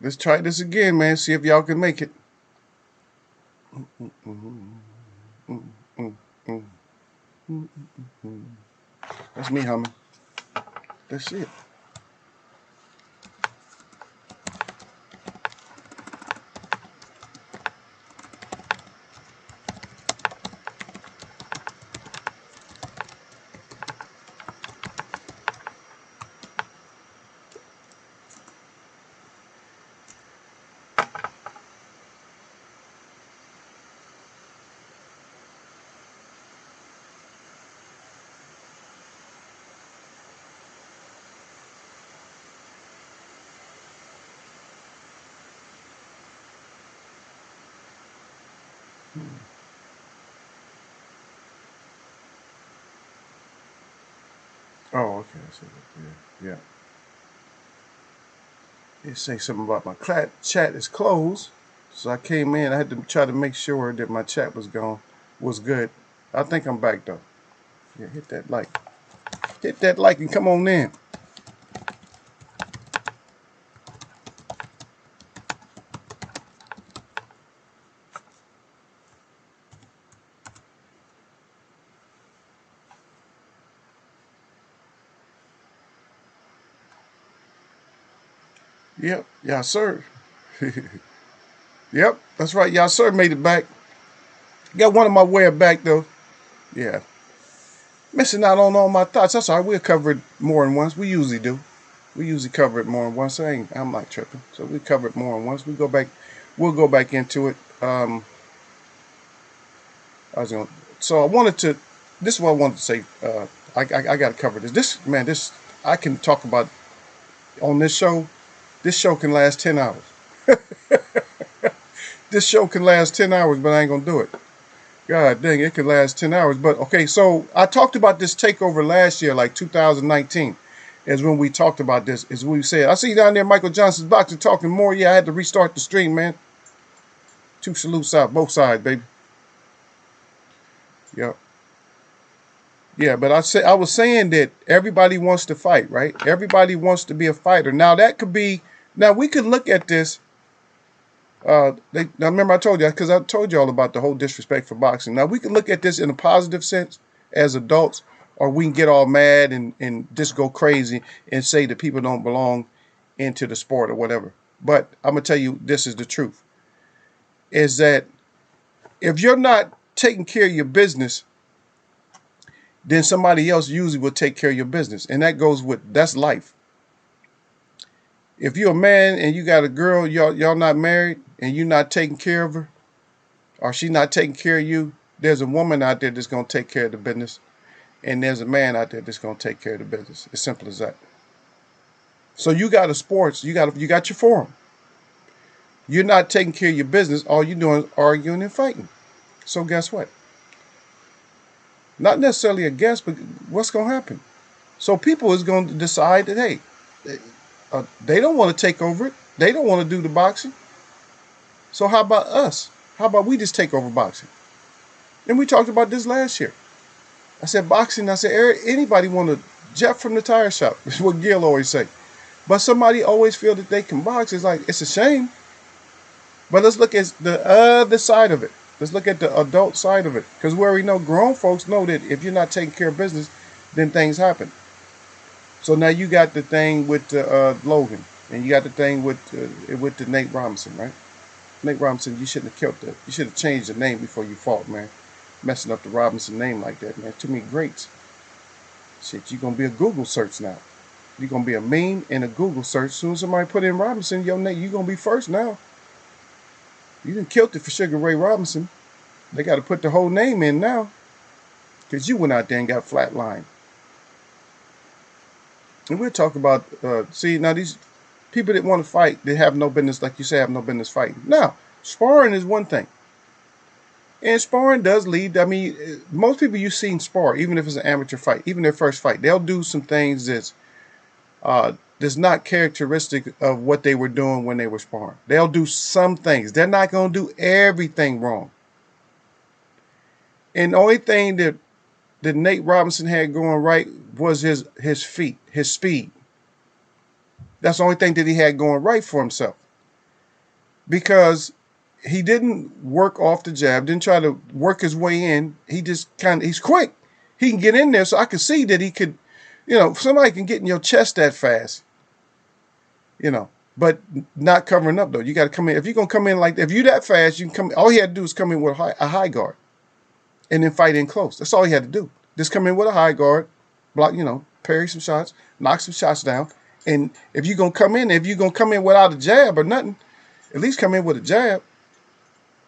Let's try this again, man. See if y'all can make it. That's me humming. That's it. Oh, okay. I see that. Yeah. It say something about my chat is closed. So I came in. I had to try to make sure that my chat was good. I think I'm back though. Yeah, hit that like. Hit that like and come on in. Yep. Yeah, sir. Yep. That's right. Y'all, sir, made it back. Got one of my wear back though. Yeah. Missing out on all my thoughts. That's all right. We'll cover it more than once. We usually do. We usually cover it more than once. I'm not tripping. So we cover it more than once. We'll go back into it. I was going so I wanted to, this is what I wanted to say. I got to cover this. This, I can talk about on this show. This show can last 10 hours. This show can last 10 hours, but I ain't going to do it. God dang, it could last 10 hours. But okay, so I talked about this takeover last year, like 2019, is when we talked about this. Is we said, I see you down there, Michael Johnson's boxing talking more. Yeah, I had to restart the stream, man. Two salutes out, both sides, baby. Yep. Yeah, but I was saying that everybody wants to fight, right? Everybody wants to be a fighter. Now that could be, now we could look at this. Now remember I told you, because I told you all about the whole disrespect for boxing. Now we can look at this in a positive sense as adults, or we can get all mad and just go crazy and say that people don't belong into the sport or whatever. But I'm gonna tell you, this is the truth: is that if you're not taking care of your business, then somebody else usually will take care of your business, and that's life. If you're a man and you got a girl, y'all not married, and you're not taking care of her, or she not taking care of you, there's a woman out there that's gonna take care of the business, and there's a man out there that's gonna take care of the business. As simple as that. So you got a sports, you got your forum. You're not taking care of your business. All you're doing is arguing and fighting. So guess what? Not necessarily a guess, but what's gonna happen? So people is gonna decide that hey, they don't want to take over it. They don't want to do the boxing. So how about us? How about we just take over boxing? And we talked about this last year. I said boxing. I said anybody want to Jeff from the tire shop. Is what Gil always say. But somebody always feel that they can box. It's like it's a shame. But let's look at the other side of it. Let's look at the adult side of it. Because we already know grown folks know that if you're not taking care of business, then things happen. So now you got the thing with Logan, and you got the thing with the Nate Robinson, right? Nate Robinson, you shouldn't have killed that. You should have changed the name before you fought, man. Messing up the Robinson name like that, man. Too many greats. Shit, you're gonna be a Google search now. You're gonna be a meme in a Google search. As soon as somebody put in Robinson, your name, you're gonna be first now. You didn't kill it for Sugar Ray Robinson. They got to put the whole name in now, because you went out there and got flatlined. And we'll talk about, see, now these people that want to fight, they have no business, like you say, have no business fighting. Now, sparring is one thing. And sparring does lead, I mean, most people you've seen spar, even if it's an amateur fight, even their first fight, they'll do some things that's not characteristic of what they were doing when they were sparring. They'll do some things. They're not going to do everything wrong. And the only thing that Nate Robinson had going right was his feet, his speed. That's the only thing that he had going right for himself, because he didn't work off the jab, didn't try to work his way in. He just he's quick. He can get in there, so I could see that he could, somebody can get in your chest that fast, but not covering up though. You got to come in. If you're going to come in like that, if you that fast, you can come. All he had to do is come in with a high guard and then fight in close. That's all he had to do. Just come in with a high guard, block, parry some shots, knock some shots down. And if you're going to come in without a jab or nothing, at least come in with a jab.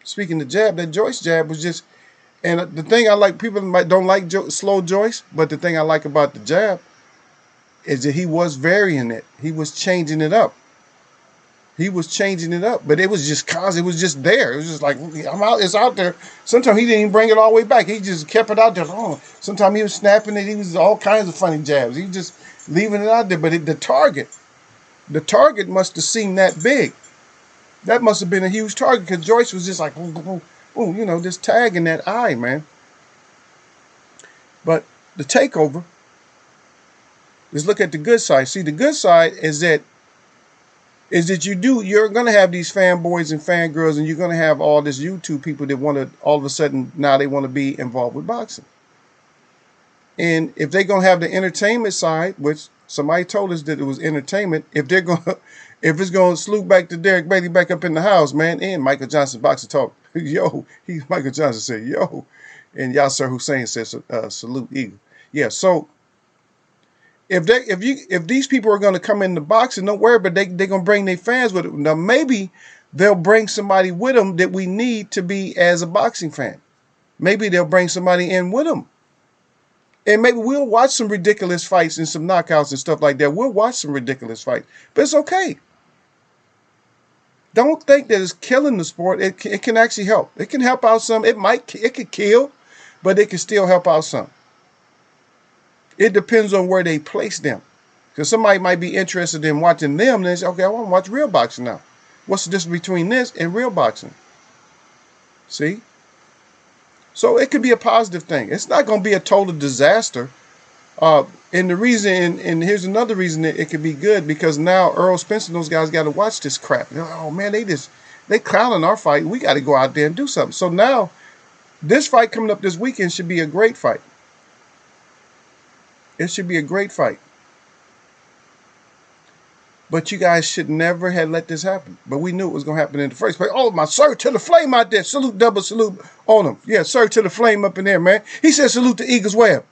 Speaking of jab, that Joyce jab was just, and the thing I like, people don't like slow Joyce, but the thing I like about the jab is that he was varying it. He was changing it up. But it was just constant. It was just there. It was just like, it's out there. Sometimes he didn't even bring it all the way back. He just kept it out there. Sometimes he was snapping it. He was all kinds of funny jabs. He was just leaving it out there. But the target must have seemed that big. That must have been a huge target, because Joyce was just like, just tagging that eye, man. But the takeover is, look at the good side. See, the good side is that you're going to have these fanboys and fangirls, and you're going to have all this YouTube people that want to, all of a sudden, now they want to be involved with boxing. And if they're going to have the entertainment side, which somebody told us that it was entertainment, if it's going to salute back to Derek Bailey back up in the house, man, and Michael Johnson Boxing Talk, Michael Johnson said, yo, and Yasser Hussein says, salute Eagle. Yeah, so if these people are going to come into boxing, don't worry, but they're going to bring their fans with them. Now, maybe they'll bring somebody with them that we need to be as a boxing fan. Maybe they'll bring somebody in with them. And maybe we'll watch some ridiculous fights and some knockouts and stuff like that. We'll watch some ridiculous fights, but it's okay. Don't think that it's killing the sport. It can actually help. It can help out some. It could kill, but it can still help out some. It depends on where they place them. Because somebody might be interested in watching them, and they say, okay, I want to watch real boxing now. What's the difference between this and real boxing? See? So it could be a positive thing. It's not going to be a total disaster. And the reason, and here's another reason that it could be good, because now Earl Spencer and those guys got to watch this crap. They're like, oh man, they clowning our fight. We got to go out there and do something. So now this fight coming up this weekend should be a great fight. It should be a great fight. But you guys should never have let this happen. But we knew it was going to happen in the first place. Oh, my sir to the flame out there. Salute, double salute on him. Yeah, sir to the flame up in there, man. He said salute to Eagles Web.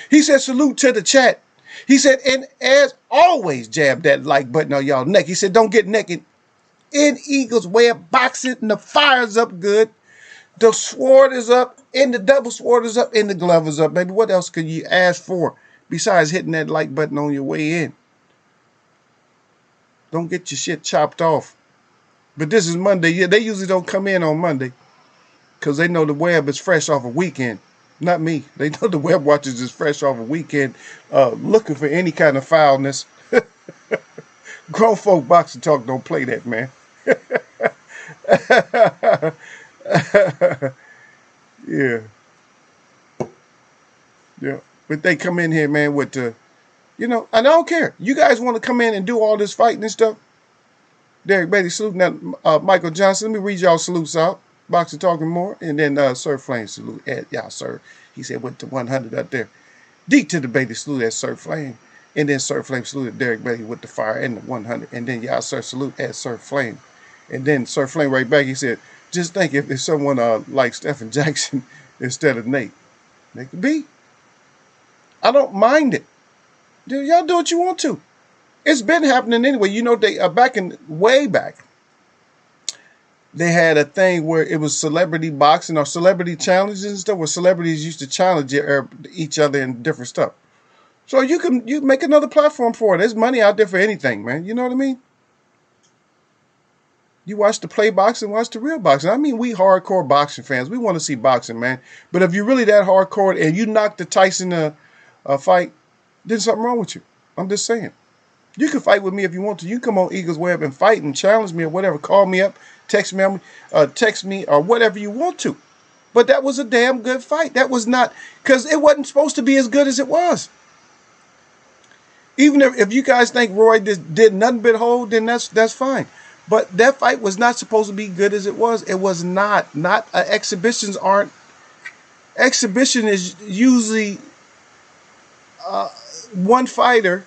He said salute to the chat. He said, and as always, jab that like button on y'all neck. He said, don't get naked. In Eagles Web boxing, and the fire's up good. The sword is up, and the double sword is up, and the glove is up, baby. What else could you ask for besides hitting that like button on your way in? Don't get your shit chopped off. But this is Monday. Yeah, they usually don't come in on Monday because they know the web is fresh off a weekend. Not me. They know the web watchers is fresh off a weekend looking for any kind of foulness. Grown folk boxing talk don't play that, man. Yeah. Yeah. But they come in here, man, with the, and I don't care. You guys want to come in and do all this fighting and stuff? Derek Bailey salute. Now, Michael Johnson, let me read y'all salutes out. Boxing Talking More. And then Sir Flame salute at y'all, sir. He said went to 100 up there. D to the Bailey salute at Sir Flame. And then Sir Flame salute at Derek Bailey with the fire and the 100. And then y'all, sir, salute at Sir Flame. And then Sir Flame right back, he said, just think if someone like Stephen Jackson instead of Nate. They could be. I don't mind it. Dude, y'all do what you want to. It's been happening anyway. They way back, they had a thing where it was celebrity boxing or celebrity challenges and stuff, where celebrities used to challenge each other in different stuff. So you make another platform for it. There's money out there for anything, man. You know what I mean? You watch the play boxing, watch the real boxing. I mean, we hardcore boxing fans. We want to see boxing, man. But if you're really that hardcore and you knock the Tyson fight, there's something wrong with you. I'm just saying. You can fight with me if you want to. You come on Eagles Web and fight and challenge me or whatever. Call me up, text me or whatever you want to. But that was a damn good fight. That was not, because it wasn't supposed to be as good as it was. Even if you guys think Roy did nothing but hold, then that's fine. But that fight was not supposed to be good as it was. It was not. Not exhibitions aren't. Exhibition is usually one fighter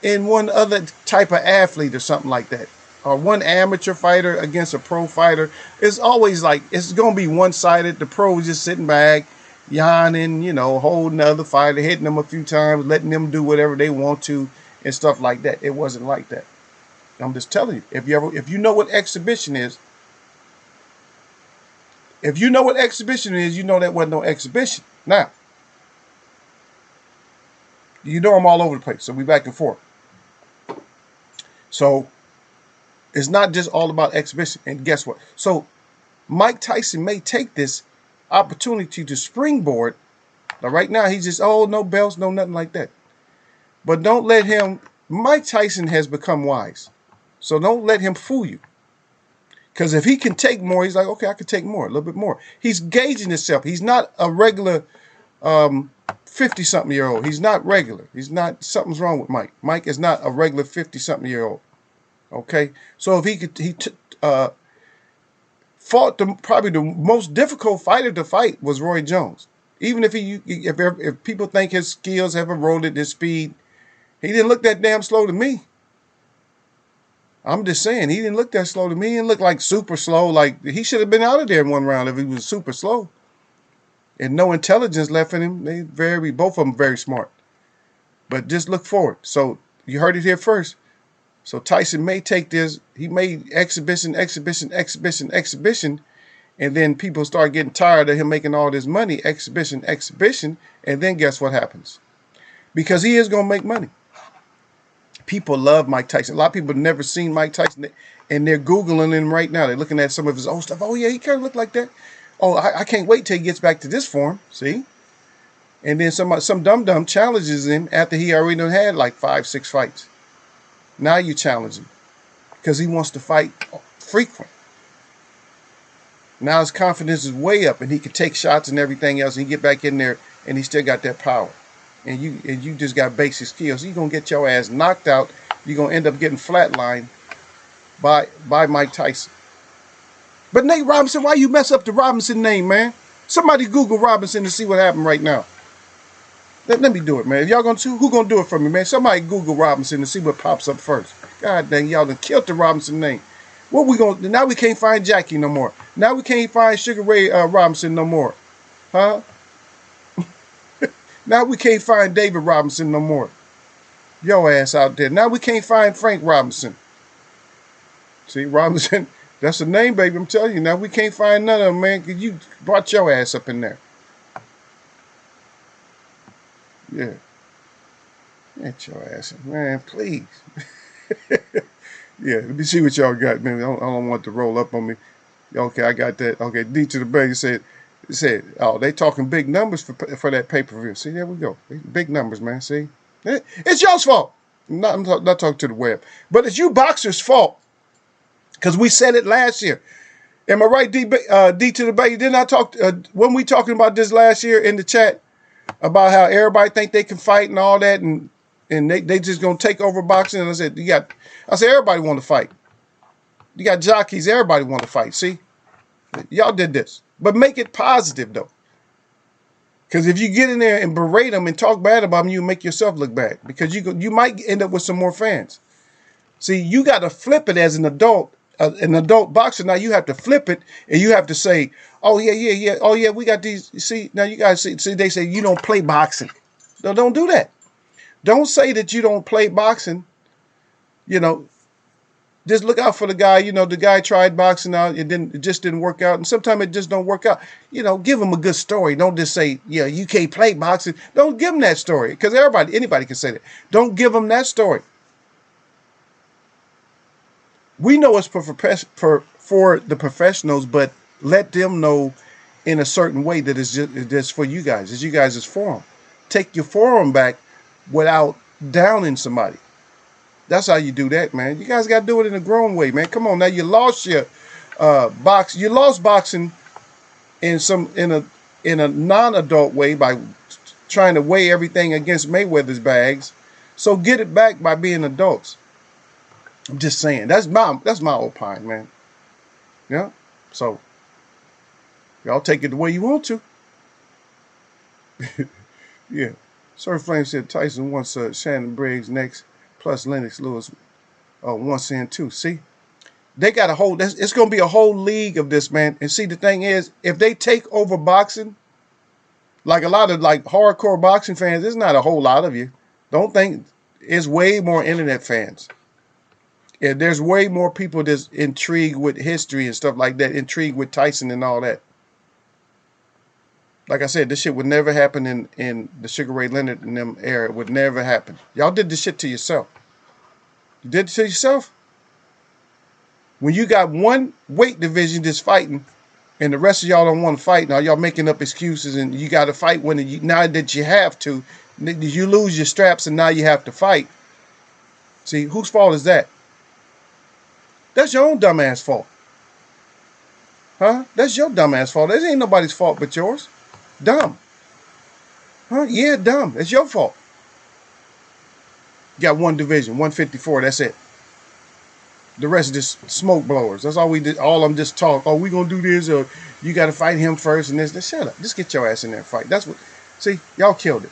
and one other type of athlete or something like that, or one amateur fighter against a pro fighter. It's always like it's gonna be one-sided. The pro is just sitting back, yawning, holding the other fighter, hitting them a few times, letting them do whatever they want to, and stuff like that. It wasn't like that. I'm just telling you. If you know what exhibition is, you know that wasn't no exhibition. Now, I'm all over the place, so we back and forth. So it's not just all about exhibition. And guess what? So Mike Tyson may take this opportunity to springboard. Now, right now, he's just, no belts, no nothing like that. But don't let him. Mike Tyson has become wise. So don't let him fool you. Because if he can take more, he's like, okay, I can take more, a little bit more. He's gauging himself. He's not a regular 50-something-year-old. He's not regular. He's not, something's wrong with Mike. Mike is not a regular 50-something-year-old. Okay? So if he fought probably the most difficult fighter to fight was Roy Jones. Even if people think his skills have eroded, his speed, he didn't look that damn slow to me. I'm just saying, he didn't look that slow to me. He didn't look like super slow. Like, he should have been out of there in one round if he was super slow. And no intelligence left in him. Both of them very smart. But just look forward. So you heard it here first. So Tyson may take this. He made exhibition, and then people start getting tired of him making all this money, exhibition, and then guess what happens? Because he is going to make money. People love Mike Tyson. A lot of people have never seen Mike Tyson, and they're Googling him right now. They're looking at some of his old stuff. Oh, yeah, he kind of looked like that. Oh, I can't wait till he gets back to this form. See? And then some dum-dum challenges him after he already had like 5-6 fights. Now you challenge him because he wants to fight frequent. Now his confidence is way up, and he can take shots and everything else, and he get back in there, and he still got that power. And you just got basic skills. You're going to get your ass knocked out. You're going to end up getting flatlined by Mike Tyson. But Nate Robinson, why you mess up the Robinson name, man? Somebody Google Robinson to see what happened right now. Let me do it, man. If y'all going to, who going to do it for me, man? Somebody Google Robinson to see what pops up first. God dang, y'all done killed the Robinson name. What we going to, now we can't find Jackie no more. Now we can't find Sugar Ray Robinson no more. Huh? Now we can't find David Robinson no more. Yo ass out there. Now we can't find Frank Robinson. See, Robinson, that's the name, baby. I'm telling you. Now we can't find none of them, man, because you brought your ass up in there. Yeah. Get your ass in, man, please. Yeah, let me see what y'all got, man. I don't want to roll up on me. Okay, I got that. Okay, D to the Bay said, oh, they talking big numbers for that pay-per-view. See, there we go. Big numbers, man. See? It's y'all's fault. I'm not talking to the web. But it's you boxers' fault. Because we said it last year. Am I right, D to the Bay? Didn't I talk, when we talking about this last year in the chat, about how everybody think they can fight and all that, and they just going to take over boxing? And I said, everybody want to fight. You got jockeys, everybody want to fight. See? Y'all did this. But make it positive, though. Because if you get in there and berate them and talk bad about them, you make yourself look bad. Because you might end up with some more fans. See, you got to flip it as an adult boxer. Now you have to flip it, and you have to say, oh, yeah. Oh, yeah, we got these. See, now you guys see, they say you don't play boxing. No, don't do that. Don't say that you don't play boxing. Just look out for the guy. The guy tried boxing out. It just didn't work out. And sometimes it just don't work out. Give him a good story. Don't just say, yeah, you can't play boxing. Don't give him that story. Because anybody can say that. Don't give him that story. We know it's for the professionals, but let them know in a certain way that it's just for you guys. It's you guys' forum. Take your forum back without downing somebody. That's how you do that, man. You guys got to do it in a grown way, man. Come on, now you lost your You lost boxing in a non-adult way by trying to weigh everything against Mayweather's bags. So get it back by being adults. I'm just saying. That's my opinion, man. Yeah. So y'all take it the way you want to. Yeah. Surf Flame said Tyson wants Shannon Briggs next, plus Lennox Lewis once in too. See, they got a whole. It's going to be a whole league of this, man. And see, the thing is, if they take over boxing, like a lot of like hardcore boxing fans, there's not a whole lot of you. Don't think it's way more internet fans. Yeah, there's way more people that's intrigued with history and stuff like that, intrigued with Tyson and all that. Like I said, this shit would never happen in the Sugar Ray Leonard and them era. It would never happen. Y'all did this shit to yourself. You did it to yourself. When you got one weight division that's fighting and the rest of y'all don't want to fight, now y'all making up excuses and you got to fight now that you have to. You lose your straps and now you have to fight. See, whose fault is that? That's your own dumbass fault. Huh? That's your dumbass fault. This ain't nobody's fault but yours. Dumb. Huh? Yeah, dumb. It's your fault. You got one division, 154. That's it. The rest is just smoke blowers. That's all we did. All of them just talk. Oh, we gonna do this, or you got to fight him first, and this. Shut up. Just get your ass in there and fight. That's what. See, y'all killed it.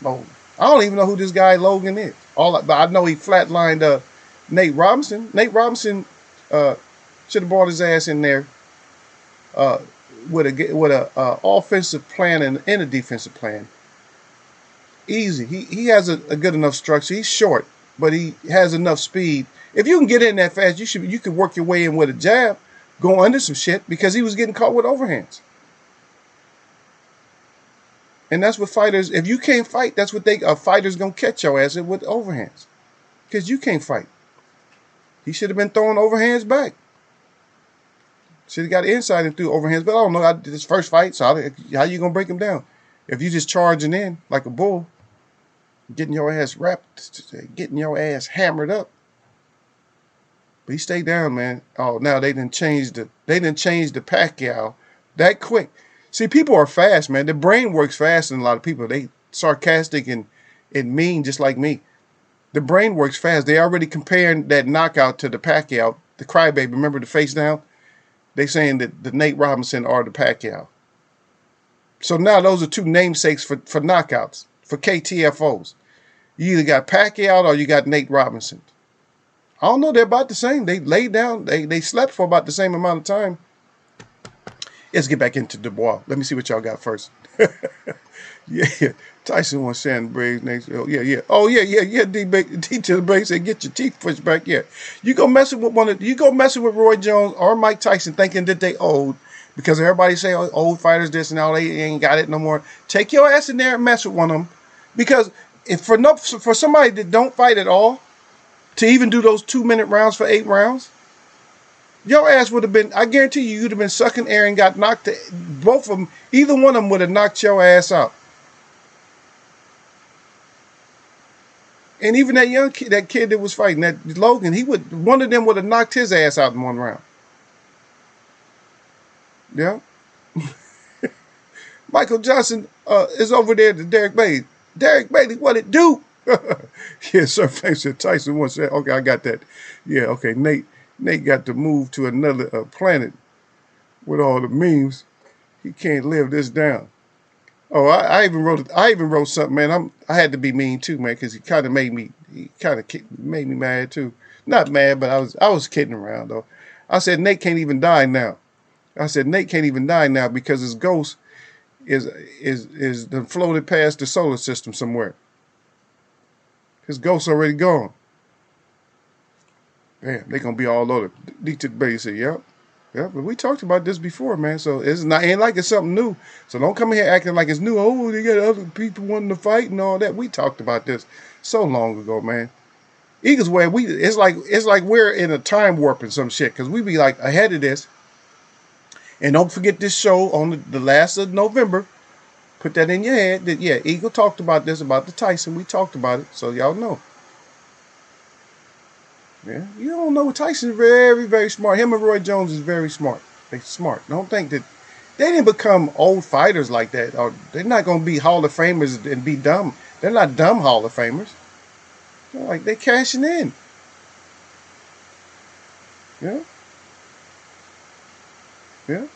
Oh, I don't even know who this guy Logan is. But I know he flatlined Nate Robinson. Nate Robinson should have brought his ass in there with a offensive plan and a defensive plan. Easy. He has a good enough structure. He's short, but he has enough speed. If you can get in that fast, you could work your way in with a jab, go under some shit, because he was getting caught with overhands. And that's what fighters, if you can't fight, that's what a fighter's gonna catch your ass with overhands. Because you can't fight. He should have been throwing overhands back. Should have got inside and threw overhands, but I don't know. This first fight, so how you gonna break him down? If you just charging in like a bull, getting your ass wrapped, getting your ass hammered up. But he stayed down, man. Oh, now they didn't change the Pacquiao that quick. See, people are fast, man. The brain works faster than a lot of people. They sarcastic and mean, just like me. The brain works fast. They already comparing that knockout to the Pacquiao, the crybaby. Remember the face down? They saying that the Nate Robinson or the Pacquiao. So now those are two namesakes for knockouts, for KTFOs. You either got Pacquiao or you got Nate Robinson. I don't know. They're about the same. They laid down. They slept for about the same amount of time. Let's get back into Dubois. Let me see what y'all got first. Yeah. Tyson wants Shannon Briggs next. Oh, yeah. Oh, yeah. D to the break said, get your teeth pushed back. Yeah. You go messing with Roy Jones or Mike Tyson thinking that they old, because everybody say old fighters this and all, they ain't got it no more. Take your ass in there and mess with one of them. Because if for somebody that don't fight at all, to even do those 2-minute rounds for 8 rounds, your ass would have been, I guarantee you'd have been sucking air and got knocked. Both of them, either one of them would have knocked your ass out. And even that kid that was fighting, that Logan, one of them would have knocked his ass out in 1 round. Yeah. Michael Johnson is over there to Derek Bailey. Derek Bailey, what it do? Yeah, Sir Frank said Tyson once said, okay, I got that. Yeah, okay, Nate got to move to another planet with all the memes. He can't live this down. Oh, I even wrote something, man. I had to be mean too, man, because he kind of made me mad too. Not mad, but I was kidding around though. I said Nate can't even die now. I said Nate can't even die now because his ghost is done floated past the solar system somewhere. His ghost's already gone. Damn, they gonna be all over. D to the base said, yep. But we talked about this before, man. So ain't like it's something new. So don't come here acting like it's new. Oh, they got other people wanting to fight and all that. We talked about this so long ago, man. Eagles way, it's like we're in a time warp and some shit, because we be like ahead of this. And don't forget this show on the last of November. Put that in your head that, yeah, Eagle talked about this, about the Tyson. We talked about it, so y'all know. Yeah, you don't know. Tyson's very, very smart. Him and Roy Jones is very smart. They smart. Don't think that they didn't become old fighters like that. Or they're not going to be Hall of Famers and be dumb. They're not dumb Hall of Famers. They're like, they cashing in. Yeah, yeah.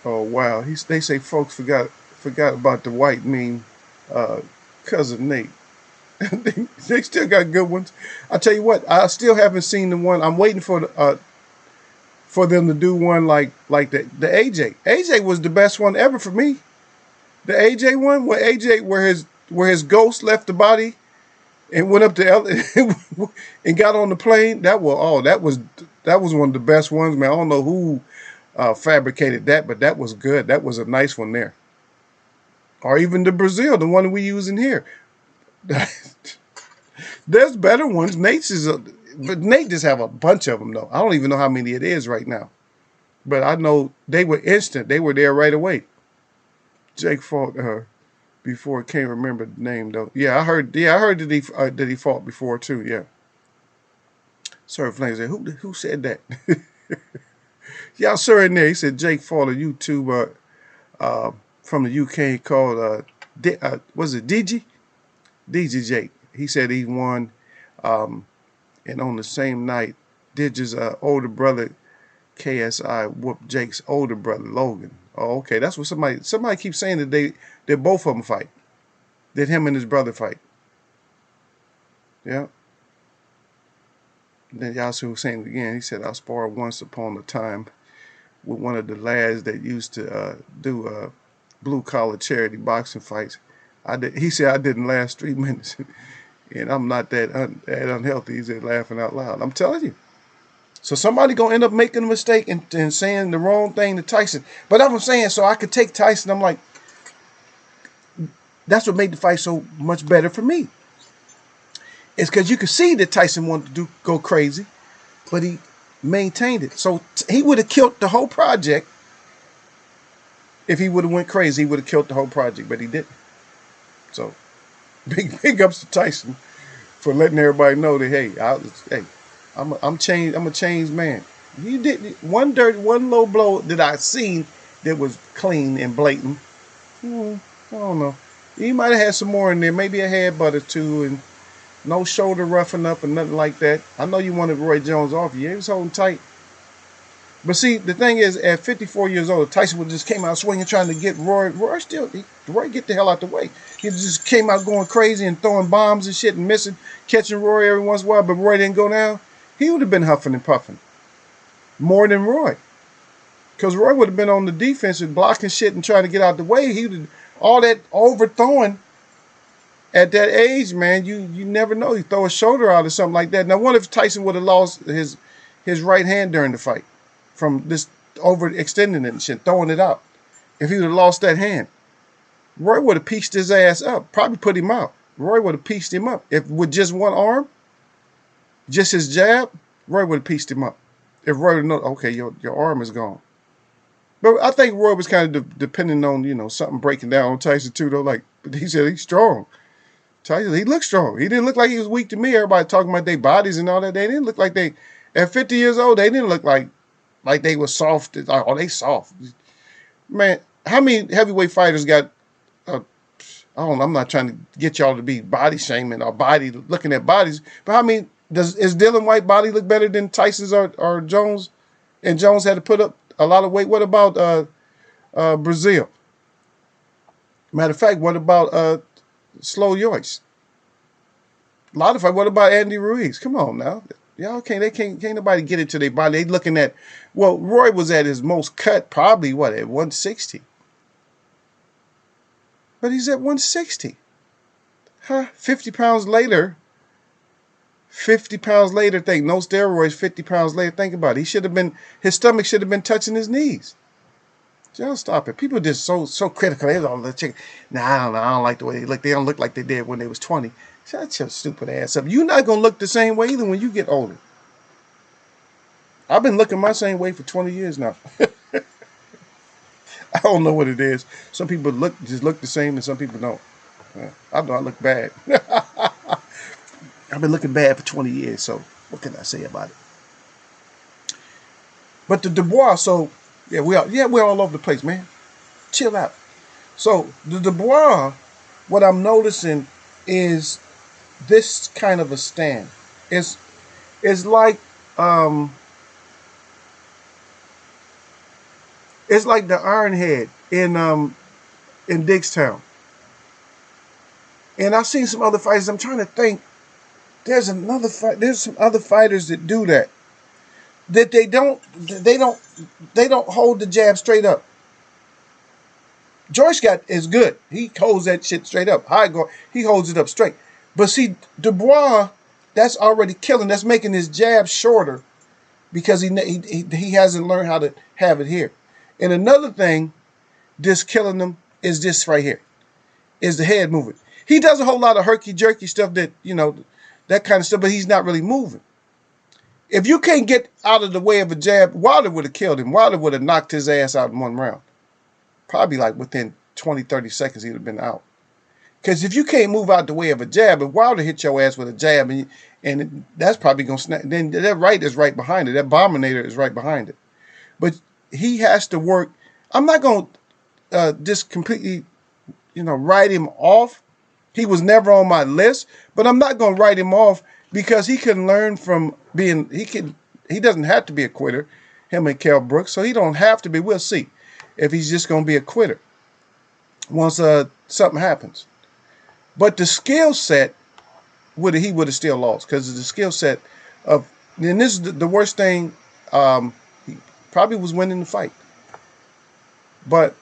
Oh wow. They say folks forgot about the white meme, uh, cousin Nate. They still got good ones. I tell you what, I still haven't seen the one. I'm waiting for them to do one like the AJ. AJ was the best one ever for me. The AJ one, where his ghost left the body and went up to and got on the plane. That was one of the best ones, man. I don't know who fabricated that, but that was good. That was a nice one there. Or even the Brazil, the one we using here. There's better ones. But Nate just have a bunch of them though. I don't even know how many it is right now. But I know they were instant. They were there right away. Jake fought before. Can't remember the name though. Yeah, I heard. Yeah, I heard that he fought before too. Yeah. Sir Flames said, who said that? Y'all sir in there. He said Jake fought a YouTuber from the UK called was it DG? DG Jake. He said he won, and on the same night, Digi's older brother KSI whooped Jake's older brother Logan. Oh, okay, that's what somebody keeps saying that they both of them fight. That him and his brother fight. Yeah. Then Yasu was saying it again. He said I sparred once upon a time with one of the lads that used to do blue collar charity boxing fights. He said I didn't last 3 minutes, and I'm not that unhealthy. He said laughing out loud. I'm telling you. So somebody gonna end up making a mistake and saying the wrong thing to Tyson. But I'm saying so I could take Tyson. I'm like, that's what made the fight so much better for me. It's because you could see that Tyson wanted to go crazy, but he maintained it. So he would have killed the whole project if he would have went crazy. He would have killed the whole project, but he didn't. So big ups to Tyson for letting everybody know that I'm changed. I'm a changed man. You did one low blow that I seen that was clean and blatant. I don't know. He might have had some more in there, maybe a headbutt or two, and no shoulder roughing up or nothing like that. I know you wanted Roy Jones off you. He was holding tight. But see, the thing is, at 54 years old, Tyson would just came out swinging, trying to get Roy. Roy get the hell out the way. He just came out going crazy and throwing bombs and shit and missing, catching Roy every once in a while, but Roy didn't go down. He would have been huffing and puffing more than Roy. Because Roy would have been on the defense and blocking shit and trying to get out the way. He would all that overthrowing at that age, man. You never know. You throw a shoulder out or something like that. Now, what if Tyson would have lost his right hand during the fight from this overextending it and shit, throwing it out? If he would have lost that hand, Roy would have pieced his ass up, probably put him out. Roy would have pieced him up. If with just one arm, just his jab, Roy would have pieced him up. If Roy would know, okay, your arm is gone. But I think Roy was kind of depending on, something breaking down on Tyson too, though. Like he said, he's strong. Tyson, he looked strong. He didn't look like he was weak to me. Everybody talking about their bodies and all that. They didn't look like at 50 years old, they didn't look like they were soft. Oh, they soft. Man, how many heavyweight fighters got, I'm not trying to get y'all to be body shaming or looking at bodies, but how many, is Dylan White body look better than Tyson's or Jones? And Jones had to put up a lot of weight. What about Brazil? Matter of fact, what about Slow Joyce? A lot of fight. What about Andy Ruiz? Come on now. Y'all can't nobody get into their body. They looking at, well, Roy was at his most cut probably at 160. But he's at 160. 50 pounds later, think no steroids, 50 pounds later, think about it. His stomach should have been touching his knees. Just stop it. People just so critical. They don't I don't like the way they look. They don't look like they did when they was 20. Shut your stupid ass up. You're not going to look the same way either when you get older. I've been looking my same way for 20 years now. I don't know what it is. Some people just look the same and some people don't. I know I look bad. I've been looking bad for 20 years, so what can I say about it? But the Dubois, so we're all over the place, man. Chill out. So the Dubois, what I'm noticing is this kind of a stand. It's it's like um it's like the Ironhead in Dickstown. And I've seen some other fighters. I'm trying to think. There's another fight. There's some other fighters that do that. That they don't hold the jab straight up. Joyce is good. He holds that shit straight up. High guard. He holds it up straight. But see, Dubois, that's already killing. That's making his jab shorter because he hasn't learned how to have it here. And another thing, this killing him is this right here. Is the head moving. He does a whole lot of herky jerky stuff that that kind of stuff, but he's not really moving. If you can't get out of the way of a jab, Wilder would have killed him. Wilder would have knocked his ass out in one round. Probably like within 20, 30 seconds, he'd have been out. Because if you can't move out the way of a jab, if Wilder hit your ass with a jab, and that's probably going to snap, then that right is right behind it. That Bominator is right behind it. But he has to work. I'm not going to just completely, write him off. He was never on my list, but I'm not going to write him off because he can learn from being, he doesn't have to be a quitter, him and Kell Brooks, so he don't have to be. We'll see if he's just going to be a quitter once something happens. But the skill set, he would have still lost because the skill set of, and this is the worst thing, he probably was winning the fight. But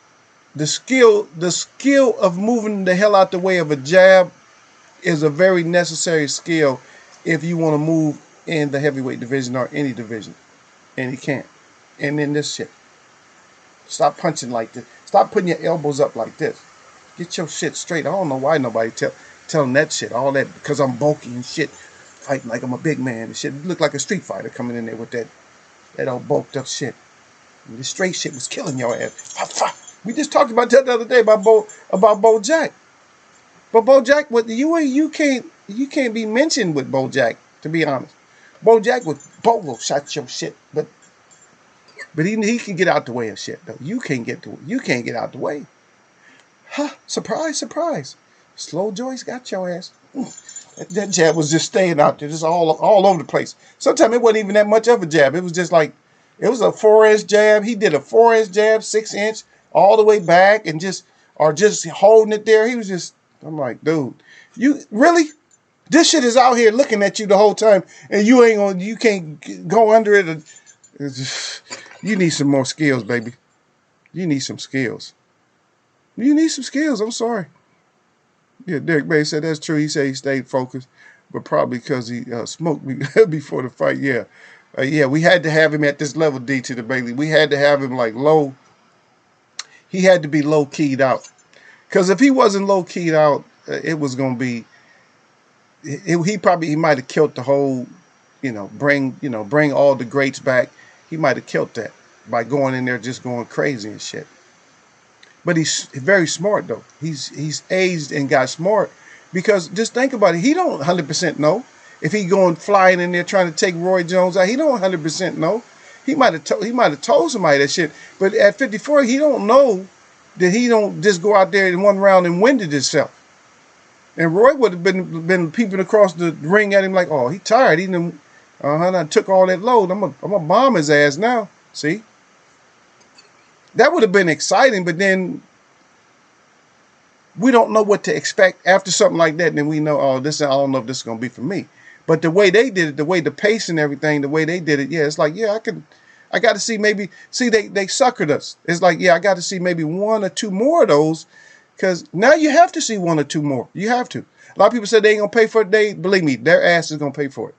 the skill of moving the hell out the way of a jab is a very necessary skill if you want to move in the heavyweight division or any division. And he can't. And then this shit. Stop punching like this. Stop putting your elbows up like this. Get your shit straight. I don't know why nobody telling that shit. All that because I'm bulky and shit. Fighting like I'm a big man and shit. You look like a street fighter coming in there with that all bulked up shit. And the straight shit was killing your ass. We just talked about that the other day about Bo Jack. But Bo Jack, you can't be mentioned with Bo Jack, to be honest. Bo Jack with Bogo shot your shit, but he can get out the way of shit though. You can't get out the way. Huh? Surprise, surprise. Slow Joyce got your ass. That jab was just staying out there, just all over the place. Sometimes it wasn't even that much of a jab. It was just like it was a 4-inch jab. He did a 4-inch jab, 6-inch, all the way back, and just holding it there. He was just. I'm like, dude, you really? This shit is out here looking at you the whole time, and you can't go under it. You need some more skills, baby. You need some skills. You need some skills. I'm sorry. Yeah, Derek Bay said that's true. He said he stayed focused, but probably because he smoked before the fight. Yeah. Yeah, we had to have him at this level, D to the Bailey. We had to have him like low. He had to be low keyed out. Because if he wasn't low keyed out, it was going to be. He might have killed the whole, bring all the greats back. He might have killed that by going in there just going crazy and shit. But he's very smart though. He's aged and got smart because just think about it. He don't 100% know if he going flying in there trying to take Roy Jones out. He don't 100% know. He might have told somebody that shit. But at 54, he don't know that he don't just go out there in one round and winded himself. And Roy would have been peeping across the ring at him like, oh, he tired. He done, I took all that load. I'm a bomb his ass now. See? That would have been exciting, but then we don't know what to expect after something like that. And then we know, I don't know if this is going to be for me. But the way they did it, the way the pace and everything, the way they did it, yeah, it's like, yeah, I got to see they suckered us. It's like, yeah, I got to see maybe one or two more of those because now you have to see one or two more. You have to. A lot of people said they ain't going to pay for it. Believe me, their ass is going to pay for it.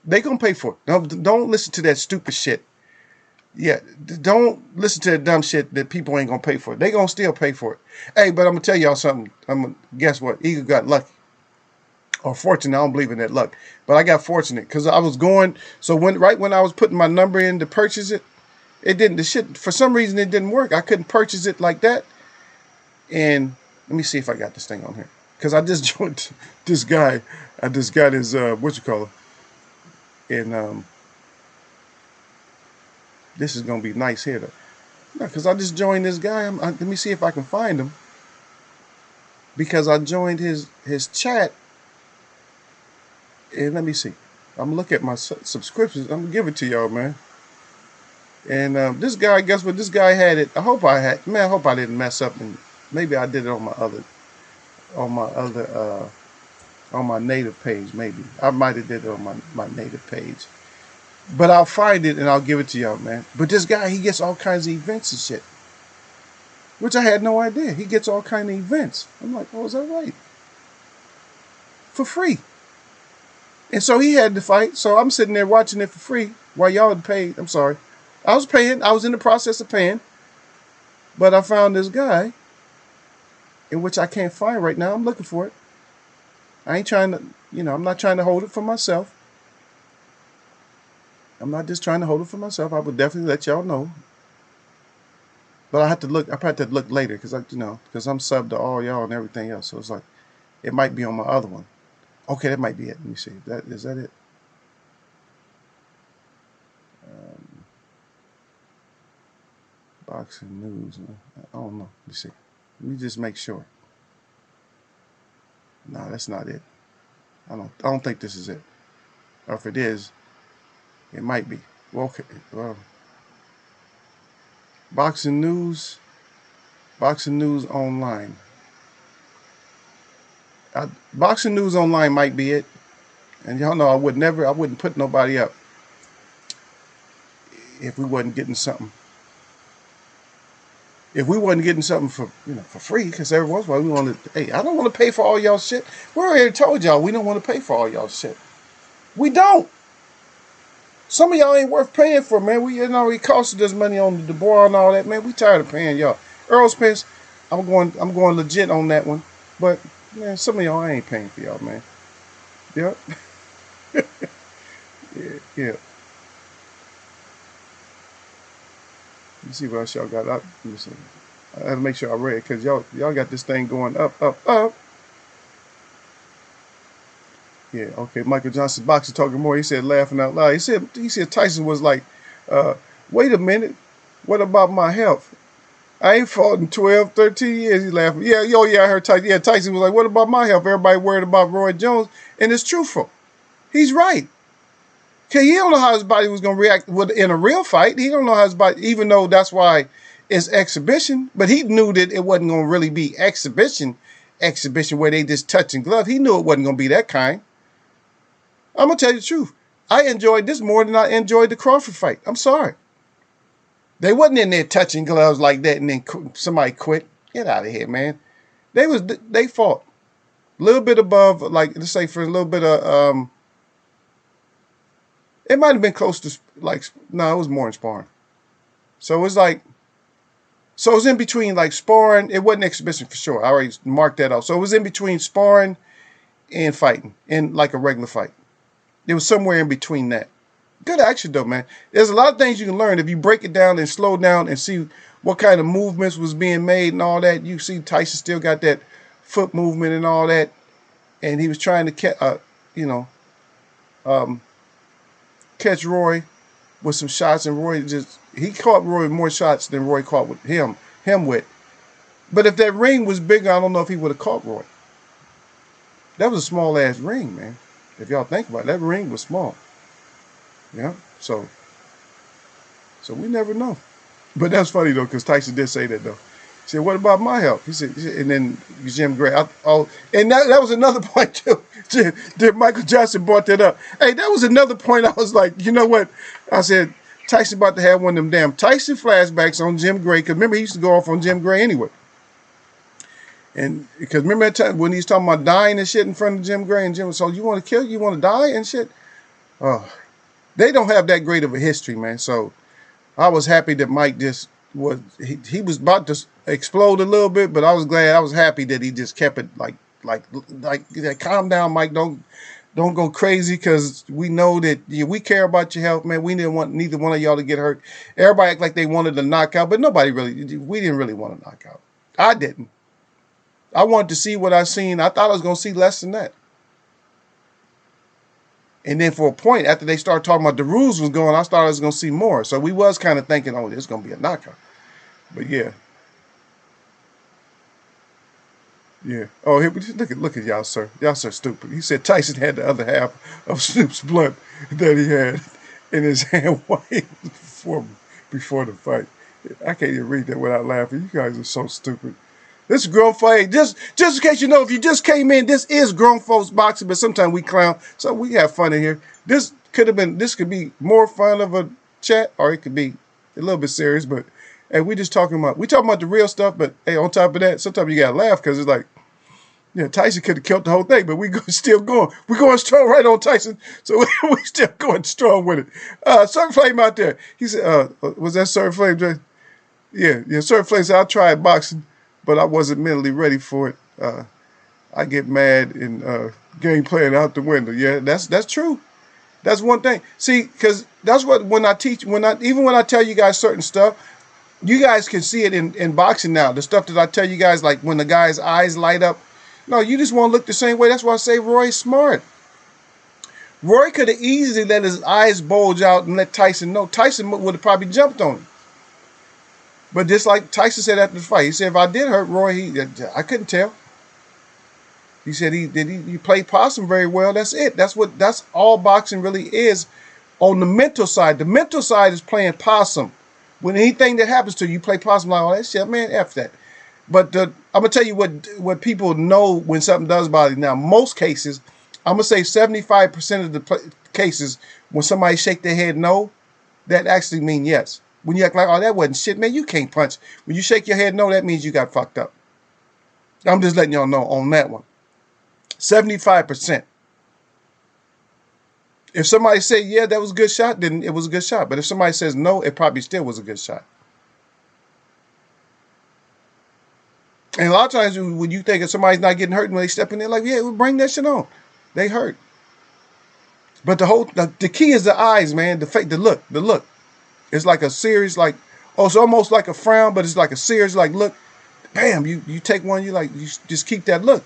They going to pay for it. Don't listen to that stupid shit. Yeah, don't listen to that dumb shit that people ain't going to pay for it. They going to still pay for it. Hey, but I'm going to tell y'all something. Guess what? Eagle got lucky. Or fortunate, I don't believe in that luck. But I got fortunate because I was going, so right when I was putting my number in to purchase it, for some reason it didn't work. I couldn't purchase it like that. And let me see if I got this thing on here. Because I just joined this guy. I just got his, and this is going to be nice here though. No, because I just joined this guy. Let me see if I can find him. Because I joined his chat. And let me see. I'm going to look at my subscriptions. I'm going to give it to y'all, man. And this guy, guess what? This guy had it. I hope I didn't mess up. And maybe I did it on my native page. Maybe I might have did it on my native page. But I'll find it and I'll give it to y'all, man. But this guy, he gets all kinds of events and shit, which I had no idea. He gets all kinds of events. I'm like, oh, is that right? For free. And so he had to fight. So I'm sitting there watching it for free while y'all had paid. I'm sorry. I was paying. I was in the process of paying. But I found this guy, in which I can't find right now. I'm looking for it. I ain't trying to, I'm not trying to hold it for myself. I'm not just trying to hold it for myself. I would definitely let y'all know. But I had to look. I had to look later because because I'm subbed to all y'all and everything else. So it's like it might be on my other one. Okay, that might be it. Let me see. Is that it? Boxing news. I don't know. Let me see. Let me just make sure. No, that's not it. I don't think this is it. Or if it is, it might be. Well, okay. Well, boxing news online. Boxing news online might be it. And y'all know I wouldn't put nobody up if we wasn't getting something. If we wasn't getting something for free, because every once in a while I don't want to pay for all y'all shit. We already told y'all we don't want to pay for all y'all shit. We don't. Some of y'all ain't worth paying for, man. It costed us money on the bar and all that, man. We tired of paying y'all. Earl Spence, I'm going legit on that one. But man, some of y'all I ain't paying for y'all, man. Yep. yeah. Let me see what else y'all got up. Let me see. I had to make sure I read because y'all got this thing going up, up, up. Yeah, okay. Michael Johnson, boxer talking more. He said, laughing out loud. He said Tyson was like, wait a minute. What about my health? I ain't fought in 12, 13 years. He laughing. Yeah, I heard Tyson. Yeah, Tyson was like, what about my health? Everybody worried about Roy Jones. And it's truthful. He's right. Okay, he don't know how his body was going to react in a real fight. He don't know how his body, even though that's why it's exhibition. But he knew that it wasn't going to really be exhibition where they just touch and glove. He knew it wasn't going to be that kind. I'm going to tell you the truth. I enjoyed this more than I enjoyed the Crawford fight. I'm sorry. They wasn't in there touching gloves like that and then somebody quit. Get out of here, man. They fought a little bit above, like, let's say for a little bit of, it might have been close to, no, it was more in sparring. So it was it was in between, sparring. It wasn't exhibition for sure. I already marked that out. So it was in between sparring and fighting, in like a regular fight. It was somewhere in between that. Good action, though, man. There's a lot of things you can learn if you break it down and slow down and see what kind of movements was being made and all that. You see Tyson still got that foot movement and all that. And he was trying to catch Roy with some shots, and Roy he caught Roy with more shots than Roy caught with him with. But if that ring was bigger, I don't know if he would have caught Roy. That was a small ass ring, man. If y'all think about it, that ring was small. Yeah. So we never know. But that's funny though, because Tyson did say that though. He said, "What about my health?" He said, and then Jim Gray. And that was another point too. That Michael Johnson brought that up. Hey, that was another point. I was like, you know what? I said, Tyson about to have one of them damn Tyson flashbacks on Jim Gray. Because remember, he used to go off on Jim Gray anyway. And because remember that time when he was talking about dying and shit in front of Jim Gray, and Jim was, so you want to kill? You want to die and shit? Oh, they don't have that great of a history, man. So I was happy that Mike just he was about to explode a little bit, but I was happy that he just kept it like calm down, Mike. Don't go crazy, because we know that we care about your health, man. We didn't want neither one of y'all to get hurt. Everybody act like they wanted a knockout, but we didn't really want a knockout. I didn't. I wanted to see what I seen. I thought I was going to see less than that. And then for a point, after they started talking about the rules was going, I thought I was going to see more. So we was kind of thinking, oh, this is going to be a knockout. But yeah, yeah. Oh, here, look at y'all, sir. Y'all so stupid. He said Tyson had the other half of Snoop's blunt that he had in his hand before the fight. I can't even read that without laughing. You guys are so stupid. This is grown folks. Just in case you know, if you just came in, this is grown folks boxing, but sometimes we clown, so we have fun in here. This could be more fun of a chat, or it could be a little bit serious. But hey, we talking about the real stuff. But hey, on top of that, sometimes you gotta laugh because it's like, yeah, Tyson could have killed the whole thing, but still going. We're going strong right on Tyson, so we still going strong with it. Certain Flame out there. He said, was that Certain Flame, Jay? Yeah, Certain Flame said, I tried boxing, but I wasn't mentally ready for it. I get mad and game playing out the window. Yeah, that's true. That's one thing. See, because that's what when I tell you guys certain stuff, you guys can see it in boxing now. The stuff that I tell you guys, like when the guy's eyes light up. No, you just want to look the same way. That's why I say Roy's smart. Roy could have easily let his eyes bulge out and let Tyson know. Tyson would have probably jumped on him. But just like Tyson said after the fight, he said, if I did hurt Roy, I couldn't tell. He said he played possum very well. That's it. That's all boxing really is on the mental side. The mental side is playing possum. When anything that happens to you, you play possum like, oh, that shit, man, F that. But I'm going to tell you what people know when something does bother you. Now, most cases, I'm going to say 75% of the cases, when somebody shake their head no, that actually mean yes. When you act like, oh, that wasn't shit, man, you can't punch. When you shake your head no, that means you got fucked up. I'm just letting y'all know on that one. 75%. If somebody say, yeah, that was a good shot, then it was a good shot. But if somebody says no, it probably still was a good shot. And a lot of times when you think if somebody's not getting hurt when they step in there, like, yeah, we'll bring that shit on. They hurt. But the key is the eyes, man. The look. It's like a serious, like, it's almost like a frown, but it's like a serious, like, look. Bam, you take one, you just keep that look.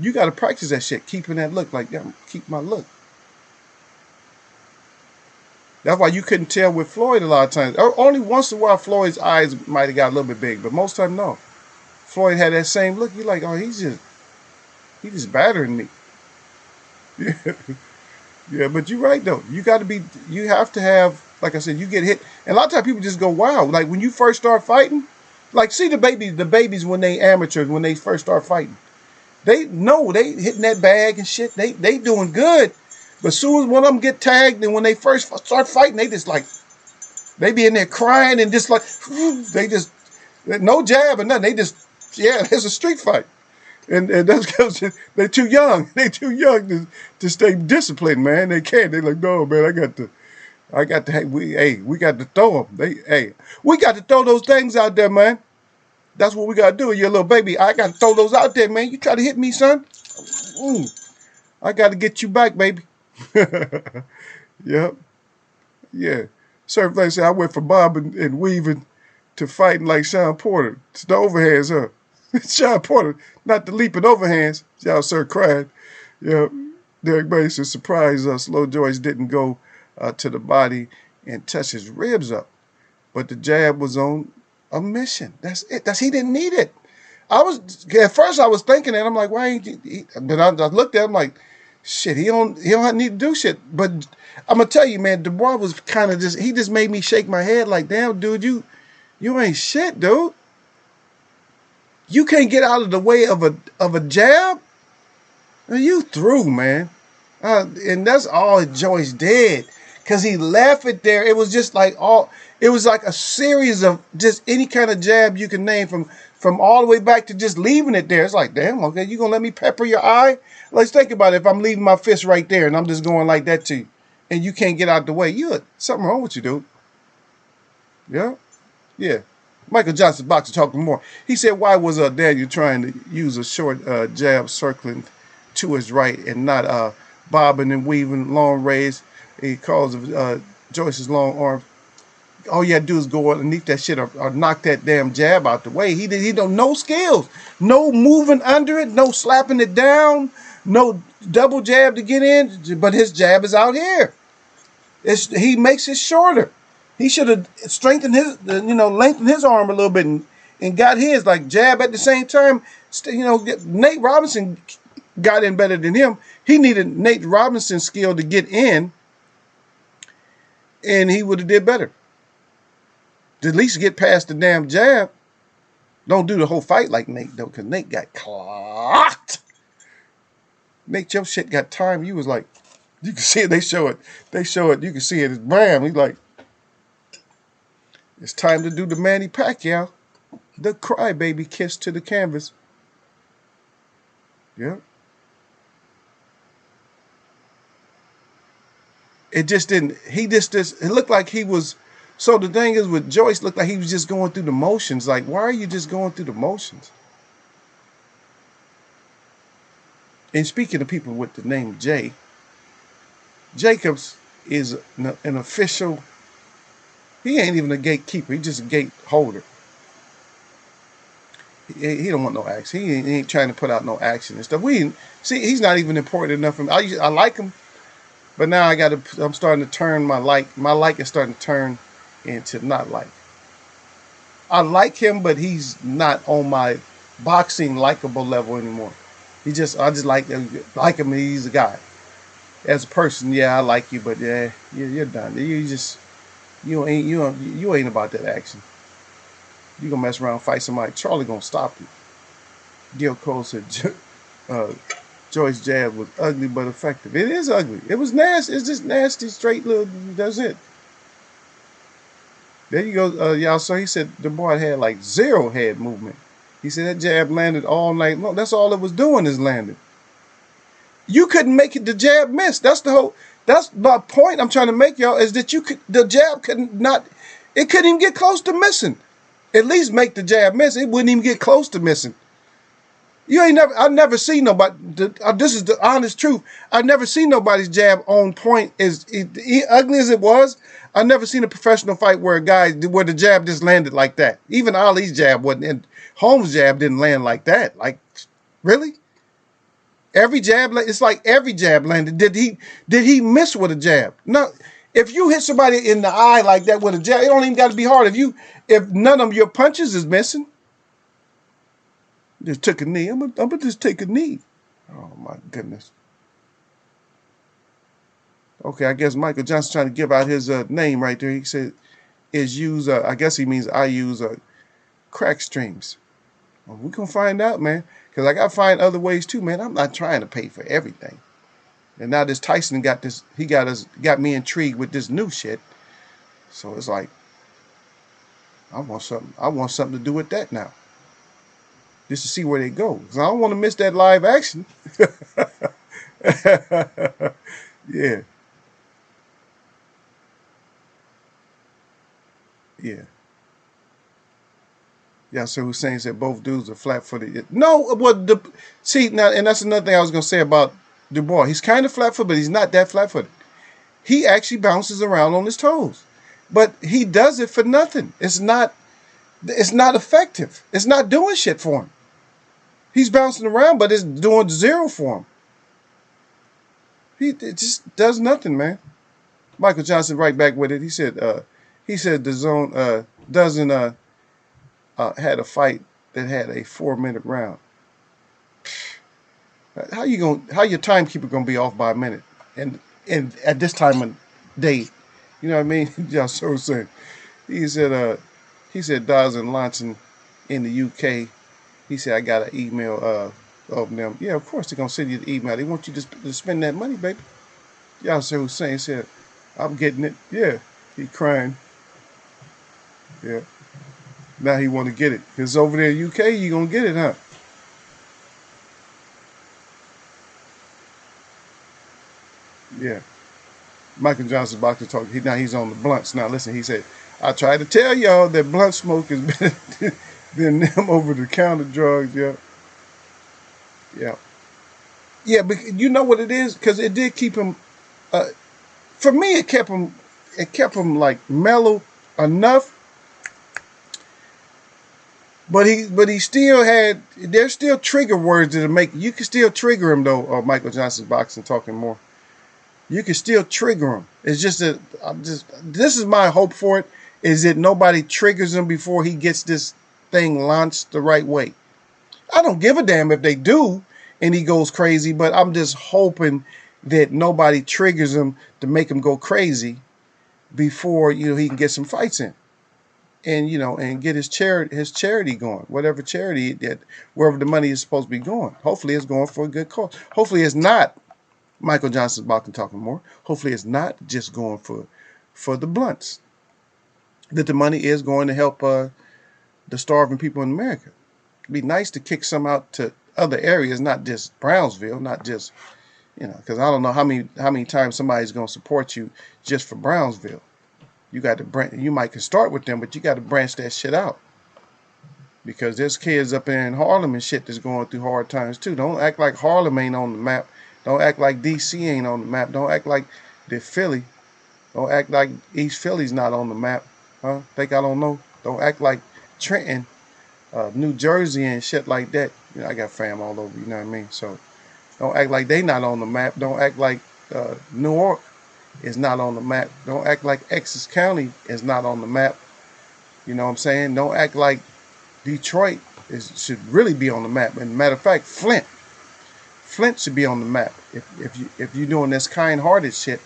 You got to practice that shit, keeping that look. Like, yeah, keep my look. That's why you couldn't tell with Floyd a lot of times. Only once in a while, Floyd's eyes might have got a little bit big, but most of the time, no. Floyd had that same look. You're like, oh, he's just battering me. Yeah, but you're right though. You have to have, like I said, you get hit. And a lot of times people just go wild. Like when you first start fighting, like see the babies when they amateurs, when they first start fighting. They know they hitting that bag and shit. They doing good. But as soon as one of them get tagged and when they first start fighting, they just like, they be in there crying and just like, they just, no jab or nothing. They just, yeah, it's a street fight. And that's because they're too young. They're too young to stay disciplined, man. They can't. They're like, no, man, we got to throw them. We got to throw those things out there, man. That's what we got to do. You're a little baby. I got to throw those out there, man. You try to hit me, son. I got to get you back, baby. Yep. Yeah. Certain place said I went from bobbing and weaving to fighting like Sean Porter. It's the overhands, huh? Sean Porter, not the leaping overhands. Y'all, sir, cried. Yeah. Derek Bates is surprised Slow Joyce didn't go to the body and touch his ribs up. But the jab was on a mission. That's it. He didn't need it. At first I was thinking that. I'm like, why ain't he? But I looked at him like, shit, he don't need to do shit. But I'm gonna tell you, man, Dubois was kind of he just made me shake my head like, damn, dude, you ain't shit, dude. You can't get out of the way of a jab. You through, man. And that's all Joyce did. Cause he left it there. It was just like it was like a series of just any kind of jab you can name from all the way back to just leaving it there. It's like, damn, okay, you gonna let me pepper your eye? Let's think about it. If I'm leaving my fist right there and I'm just going like that to you, and you can't get out the way, something wrong with you, dude. Yeah, yeah. Michael Johnson, boxer, talking more. He said, why was Daniel trying to use a short jab circling to his right and not bobbing and weaving long rays? He calls Joyce's long arm. All you had to do is go underneath that shit or knock that damn jab out the way. He don't no skills. No moving under it, no slapping it down, no double jab to get in, but his jab is out here. He makes it shorter. He should have strengthened his, lengthened his arm a little bit and got his, like, jab at the same time. Nate Robinson got in better than him. He needed Nate Robinson's skill to get in, and he would have did better. To at least get past the damn jab. Don't do the whole fight like Nate, though, because Nate got clocked. Nate, your shit got timed. You was like, you can see it. They show it. You can see it. It's bam. He's like, it's time to do the Manny Pacquiao. The crybaby kiss to the canvas. Yeah. It just didn't. It looked like he was. So the thing is with Joyce, looked like he was just going through the motions. Like, why are you just going through the motions? And speaking of people with the name Jay, Jacobs is an official. He ain't even a gatekeeper. He's just a gate holder. He don't want no action. He ain't trying to put out no action and stuff. He's not even important enough for me. I like him, but now I'm starting to turn my like is starting to turn into not like. I like him, but he's not on my boxing likable level anymore. I just like him. He's a guy. As a person, yeah, I like you, but yeah, you're done. You ain't about that action. You gonna mess around and fight somebody, Charlie gonna stop you. Gil Cole said Joyce jab was ugly but effective. It is ugly. It was nasty. It's just nasty, straight little. That's it. There you go, y'all. So he said the boy had like zero head movement. He said that jab landed all night long. That's all it was doing is landing. You couldn't make it. The jab miss. That's my point I'm trying to make, y'all, is that the jab it couldn't even get close to missing. At least make the jab miss. It wouldn't even get close to missing. I've never seen nobody, this is the honest truth. I've never seen nobody's jab on point ugly as it was. I've never seen a professional fight where the jab just landed like that. Even Ali's jab wasn't, and Holmes' jab didn't land like that. Like, really? Every jab, it's like every jab landed. Did he miss with a jab? No. If you hit somebody in the eye like that with a jab, it don't even got to be hard. If none of your punches is missing, just took a knee. I'm gonna just take a knee. Oh my goodness. Okay, I guess Michael Johnson's trying to give out his name right there. He said, I guess he means I use crack streams. Well, we're going to find out, man. Because I got to find other ways too, man. I'm not trying to pay for everything. And now this Tyson got me intrigued with this new shit. So it's like, I want something to do with that now. Just to see where they go. Because I don't want to miss that live action. Yeah. Yeah. Yeah, so Hussein said both dudes are flat-footed. No, see, now, and that's another thing I was going to say about Dubois. He's kind of flat-footed, but he's not that flat-footed. He actually bounces around on his toes. But he does it for nothing. It's not effective. It's not doing shit for him. He's bouncing around, but it's doing zero for him. It just does nothing, man. Michael Johnson right back with it. He said the zone doesn't had a fight that had a 4-minute round. How your timekeeper gonna be off by a minute? And at this time of day, you know what I mean? Yeah, so saying. He said Dawes and Launching in the UK. He said I got an email of them. Yeah, of course they're gonna send you the email. They want you to spend that money, baby. Yasser Hussein said, I'm getting it. Yeah. He crying. Yeah. Now he want to get it. Because over there in UK, you going to get it, huh? Yeah. Michael Johnson boxing talk. Now he's on the blunts. Now listen, he said, I tried to tell y'all that blunt smoke is better than them over-the-counter drugs. Yeah. Yeah. Yeah, but you know what it is? Because it did keep him, for me, it kept him like mellow enough. But he still had, there's still trigger words that make, you can still trigger him though, Michael Johnson's boxing talking more. You can still trigger them. It's just that this is my hope for it, is that nobody triggers him before he gets this thing launched the right way. I don't give a damn if they do and he goes crazy, but I'm just hoping that nobody triggers him to make him go crazy before, he can get some fights in. And, and get his charity going, whatever charity that, wherever the money is supposed to be going. Hopefully it's going for a good cause. Hopefully it's not Michael Johnson's Boxing Talking More. Hopefully it's not just going for the blunts. That the money is going to help the starving people in America. It'd be nice to kick some out to other areas, not just Brownsville, not just, because I don't know how many times somebody's going to support you just for Brownsville. You got to you might can start with them, but you got to branch that shit out. Because there's kids up in Harlem and shit that's going through hard times too. Don't act like Harlem ain't on the map. Don't act like DC ain't on the map. Don't act like the Philly. Don't act like East Philly's not on the map. Huh? Think I don't know? Don't act like Trenton, New Jersey and shit like that. I got fam all over, you know what I mean? So don't act like they not on the map. Don't act like Newark is not on the map. Don't act like Essex County is not on the map. You know what I'm saying? Don't act like Detroit should really be on the map. And matter of fact, Flint should be on the map. If you're doing this kind-hearted shit,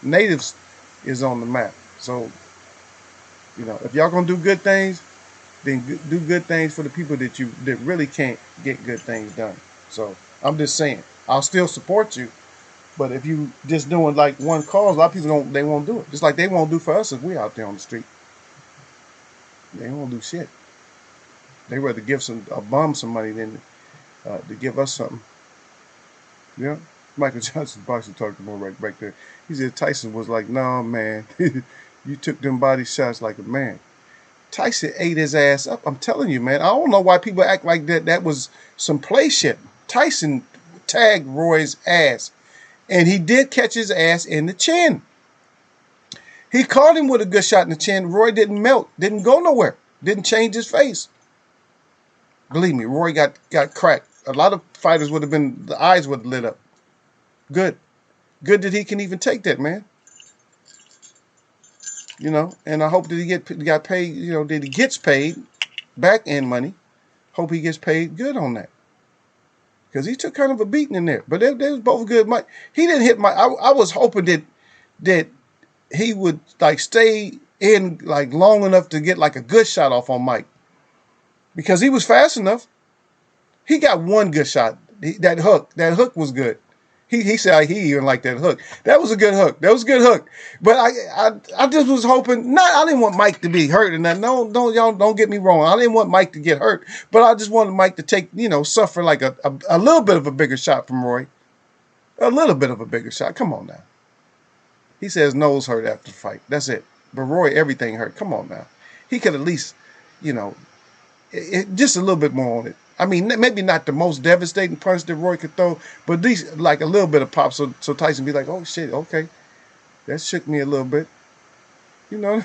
Natives is on the map. So, if y'all gonna do good things, then do good things for the people that really can't get good things done. So I'm just saying, I'll still support you. But if you just doing like one cause, a lot of people they won't do it. Just like they won't do for us if we out there on the street. They won't do shit. They rather give a bum some money than to give us something. Yeah. Michael Johnson Boxing Talking More right back there. He said Tyson was like, "Nah, man, you took them body shots like a man." Tyson ate his ass up. I'm telling you, man. I don't know why people act like that was some play shit. Tyson tagged Roy's ass. And he did catch his ass in the chin. He caught him with a good shot in the chin. Roy didn't melt, didn't go nowhere, didn't change his face. Believe me, Roy got cracked. A lot of fighters would have the eyes would have lit up. Good that he can even take that, man. And I hope that he got paid, that he gets paid back end money. Hope he gets paid good on that. Because he took kind of a beating in there. But they was both good. He didn't hit Mike. I was hoping that he would like stay in like long enough to get like a good shot off on Mike. Because he was fast enough. He got one good shot. That hook was good. He said he even liked that hook. That was a good hook. But I just was hoping. I didn't want Mike to be hurt and that. No, y'all don't get me wrong. I didn't want Mike to get hurt, but I just wanted Mike to take suffer like a little bit of a bigger shot from Roy. A little bit of a bigger shot. Come on now. He says nose hurt after the fight. That's it. But Roy, everything hurt. Come on now. He could at least, just a little bit more on it. I mean, maybe not the most devastating punch that Roy could throw, but at least like a little bit of pop so Tyson be like, oh, shit, okay. That shook me a little bit. Yeah.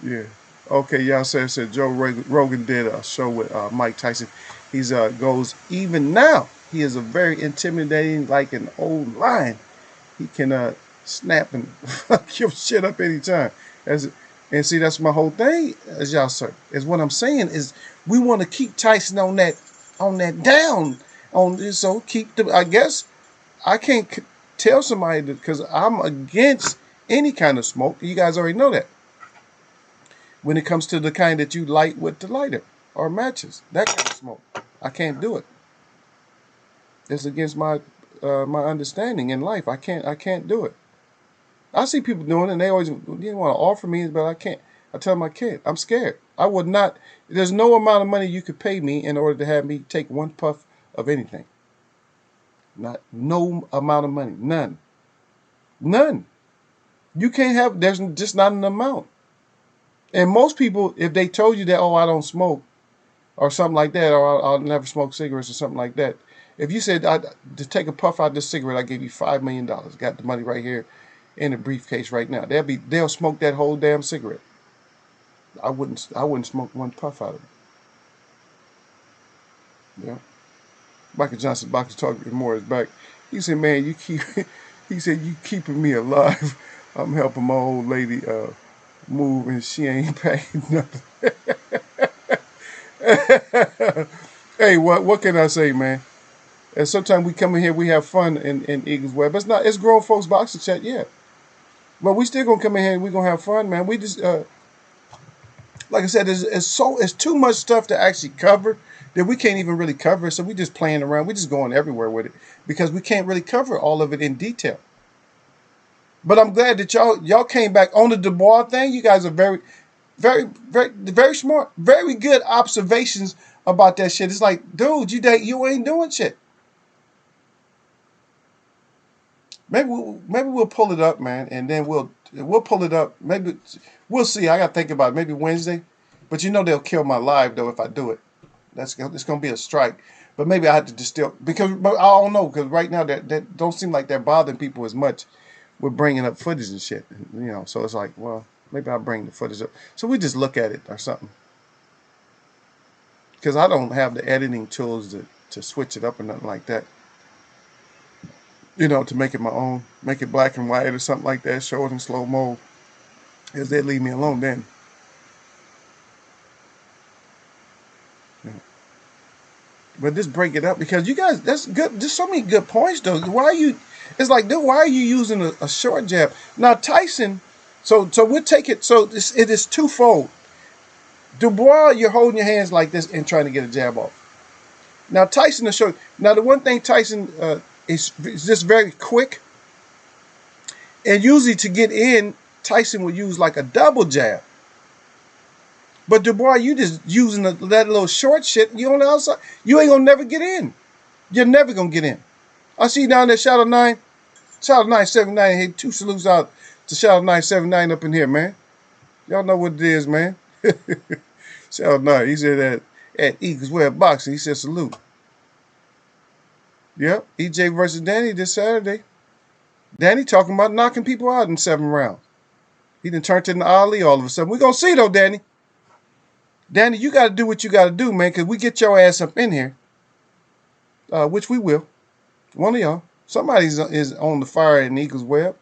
Yeah. Okay, y'all said Joe Rogan did a show with Mike Tyson. He's goes, even now, he is a very intimidating, like an old lion. He can snap and fuck your shit up anytime. And see, that's my whole thing, as y'all say. Is what I'm saying is we want to keep Tyson on that down. So keep the. I guess I can't tell somebody because I'm against any kind of smoke. You guys already know that. When it comes to the kind that you light with the lighter or matches, that kind of smoke, I can't do it. It's against my understanding in life. I can't do it. I see people doing it, and they always want to offer me, but I can't. I tell my kid, I'm scared. I would not. There's no amount of money you could pay me in order to have me take one puff of anything. No amount of money. None. You can't have. There's just not an amount. And most people, if they told you that, oh, I don't smoke, or something like that, or I'll never smoke cigarettes or something like that. If you said to take a puff out of this cigarette, I give you $5 million. Got the money right here in the briefcase right now. They'll smoke that whole damn cigarette. I wouldn't smoke one puff out of it. Yeah. Michael Johnson box talking more his back. He said, "Man, you keep." He said, "You keeping me alive. I'm helping my old lady move, and she ain't paying nothing." Hey, what can I say, man? And sometimes we come in here, we have fun in Eagles Web. It's grown folks boxing chat, yeah. But we still gonna come in here and we gonna have fun, man. We just like I said, it's too much stuff to actually cover that we can't even really cover. So we just playing around. We just going everywhere with it because we can't really cover all of it in detail. But I'm glad that y'all came back on the Dubois thing. You guys are very, very, very, very smart. Very good observations about that shit. It's like, dude, you ain't doing shit. Maybe we'll pull it up, man, and then we'll pull it up. Maybe we'll see. I gotta think about it. Maybe Wednesday, but you know they'll kill my live though if I do it. It's gonna be a strike. But maybe I have to distill because but I don't know because right now that don't seem like they're bothering people as much with bringing up footage and shit. You know, so it's like, well, maybe I'll bring the footage up. So we just look at it or something because I don't have the editing tools to switch it up or nothing like that. You know, to make it my own, make it black and white or something like that, show it in slow mo. Because they'd leave me alone then. Yeah. But just break it up because you guys, that's good. There's so many good points though. Why are you? It's like, dude, why are you using a short jab? Now Tyson, so we'll take it. So it is twofold. Dubois, you're holding your hands like this and trying to get a jab off. Now Tyson is short. Now the one thing Tyson is just very quick, and usually to get in, Tyson would use like a double jab. But Dubois, you just using that little short shit. You on the outside. You ain't gonna never get in. You're never gonna get in. I see you down there, Shadow 9. Shadow 979. Hey, 2 salutes out to Shadow 979 up in here, man. Y'all know what it is, man. Shadow 9. He said that at Eagles Web Boxing. He said salute. Yep. EJ versus Danny this Saturday. Danny talking about knocking people out in 7 rounds. He done turned into Ali all of a sudden. We're gonna see though, Danny. Danny, you got to do what you got to do, man, because we get your ass up in here, which we will. One of y'all. Somebody is on the fire in Eagles Web.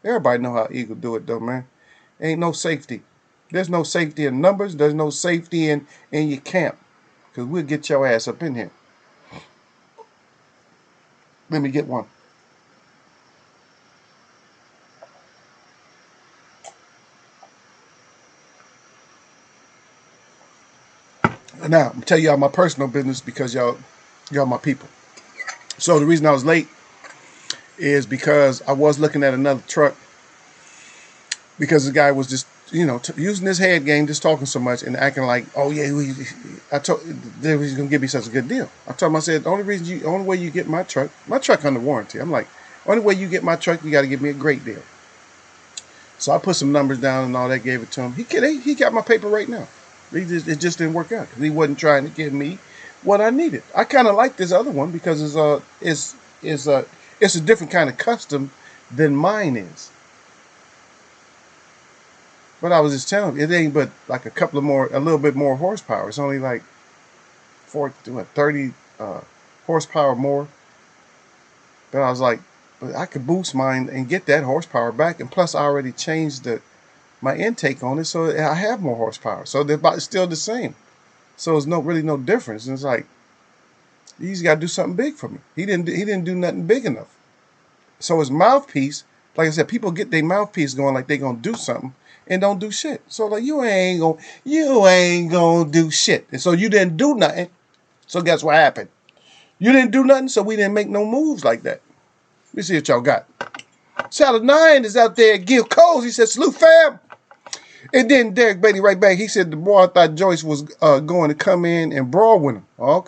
Everybody know how Eagle do it, though, man. Ain't no safety. There's no safety in numbers. There's no safety in your camp, because we'll get your ass up in here. Let me get one. Now, I'm going to tell y'all my personal business because y'all my people. So the reason I was late is because I was looking at another truck because the guy was just, using his head game, just talking so much and acting like, oh yeah, I told he was gonna give me such a good deal. I told him, I said, the only way you get my truck under warranty. I'm like, only way you get my truck, you got to give me a great deal. So I put some numbers down and all that, gave it to him. He got my paper right now. It just didn't work out because he wasn't trying to give me what I needed. I kind of like this other one because it's a different kind of custom than mine is. But I was just telling him, it ain't but like a little bit more horsepower. It's only like 30 horsepower more. But I was like, but I could boost mine and get that horsepower back. And plus, I already changed my intake on it, so I have more horsepower. So it's still the same. So it's really no difference. And it's like, he's got to do something big for me. He didn't do nothing big enough. So his mouthpiece, like I said, people get their mouthpiece going like they're gonna do something and don't do shit. So like you ain't gonna do shit. And so you didn't do nothing. So guess what happened? You didn't do nothing, so we didn't make no moves like that. Let me see what y'all got. Shadow 9 is out there. Gil Coles, he said, salute fam. And then Derek Beatty right back. He said the boy thought Joyce was going to come in and brawl with him. Oh,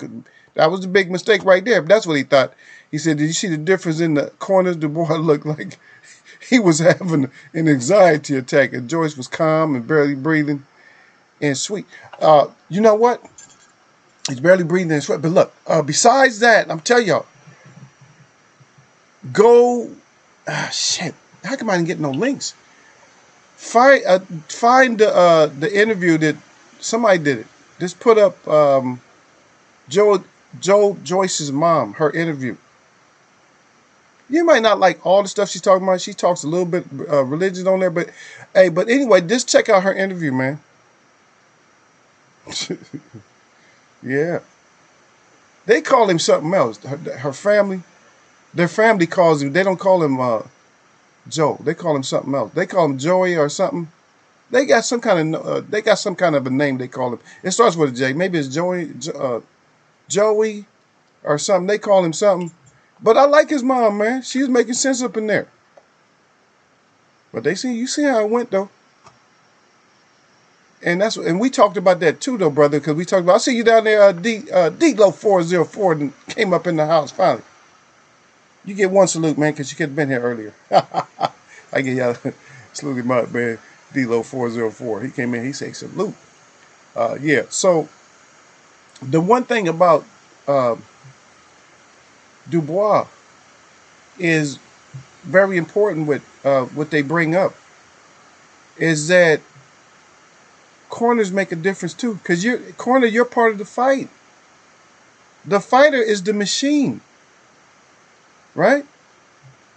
that was a big mistake right there. But that's what he thought. He said, did you see the difference in the corners? The boy looked like he was having an anxiety attack. And Joyce was calm and barely breathing and sweet. You know what? He's barely breathing and sweat. But look, besides that, I'm telling y'all, go, shit. How come I didn't get no links? Find the interview that somebody did it. Just put up Joe Joyce's mom, her interview. You might not like all the stuff she's talking about. She talks a little bit religion on there, but hey, but anyway, just check out her interview, man. Yeah, they call him something else. Her family, their family calls him. They don't call him Joe. They call him something else. They call him Joey or something. They got some kind of a name they call him. It starts with a J. Maybe it's Joey or something. They call him something. But I like his mom, man. She was making sense up in there. But you see how it went though. And we talked about that too though, brother, because we talked about, I see you down there, D-Lo 404 and came up in the house finally. You get one salute, man, because you could have been here earlier. I get y'all salute him up, man. D-Lo 404. He came in, he said salute. Yeah, so the one thing about Dubois is very important with what they bring up is that corners make a difference too, because you're part of the fight. The fighter is the machine, right?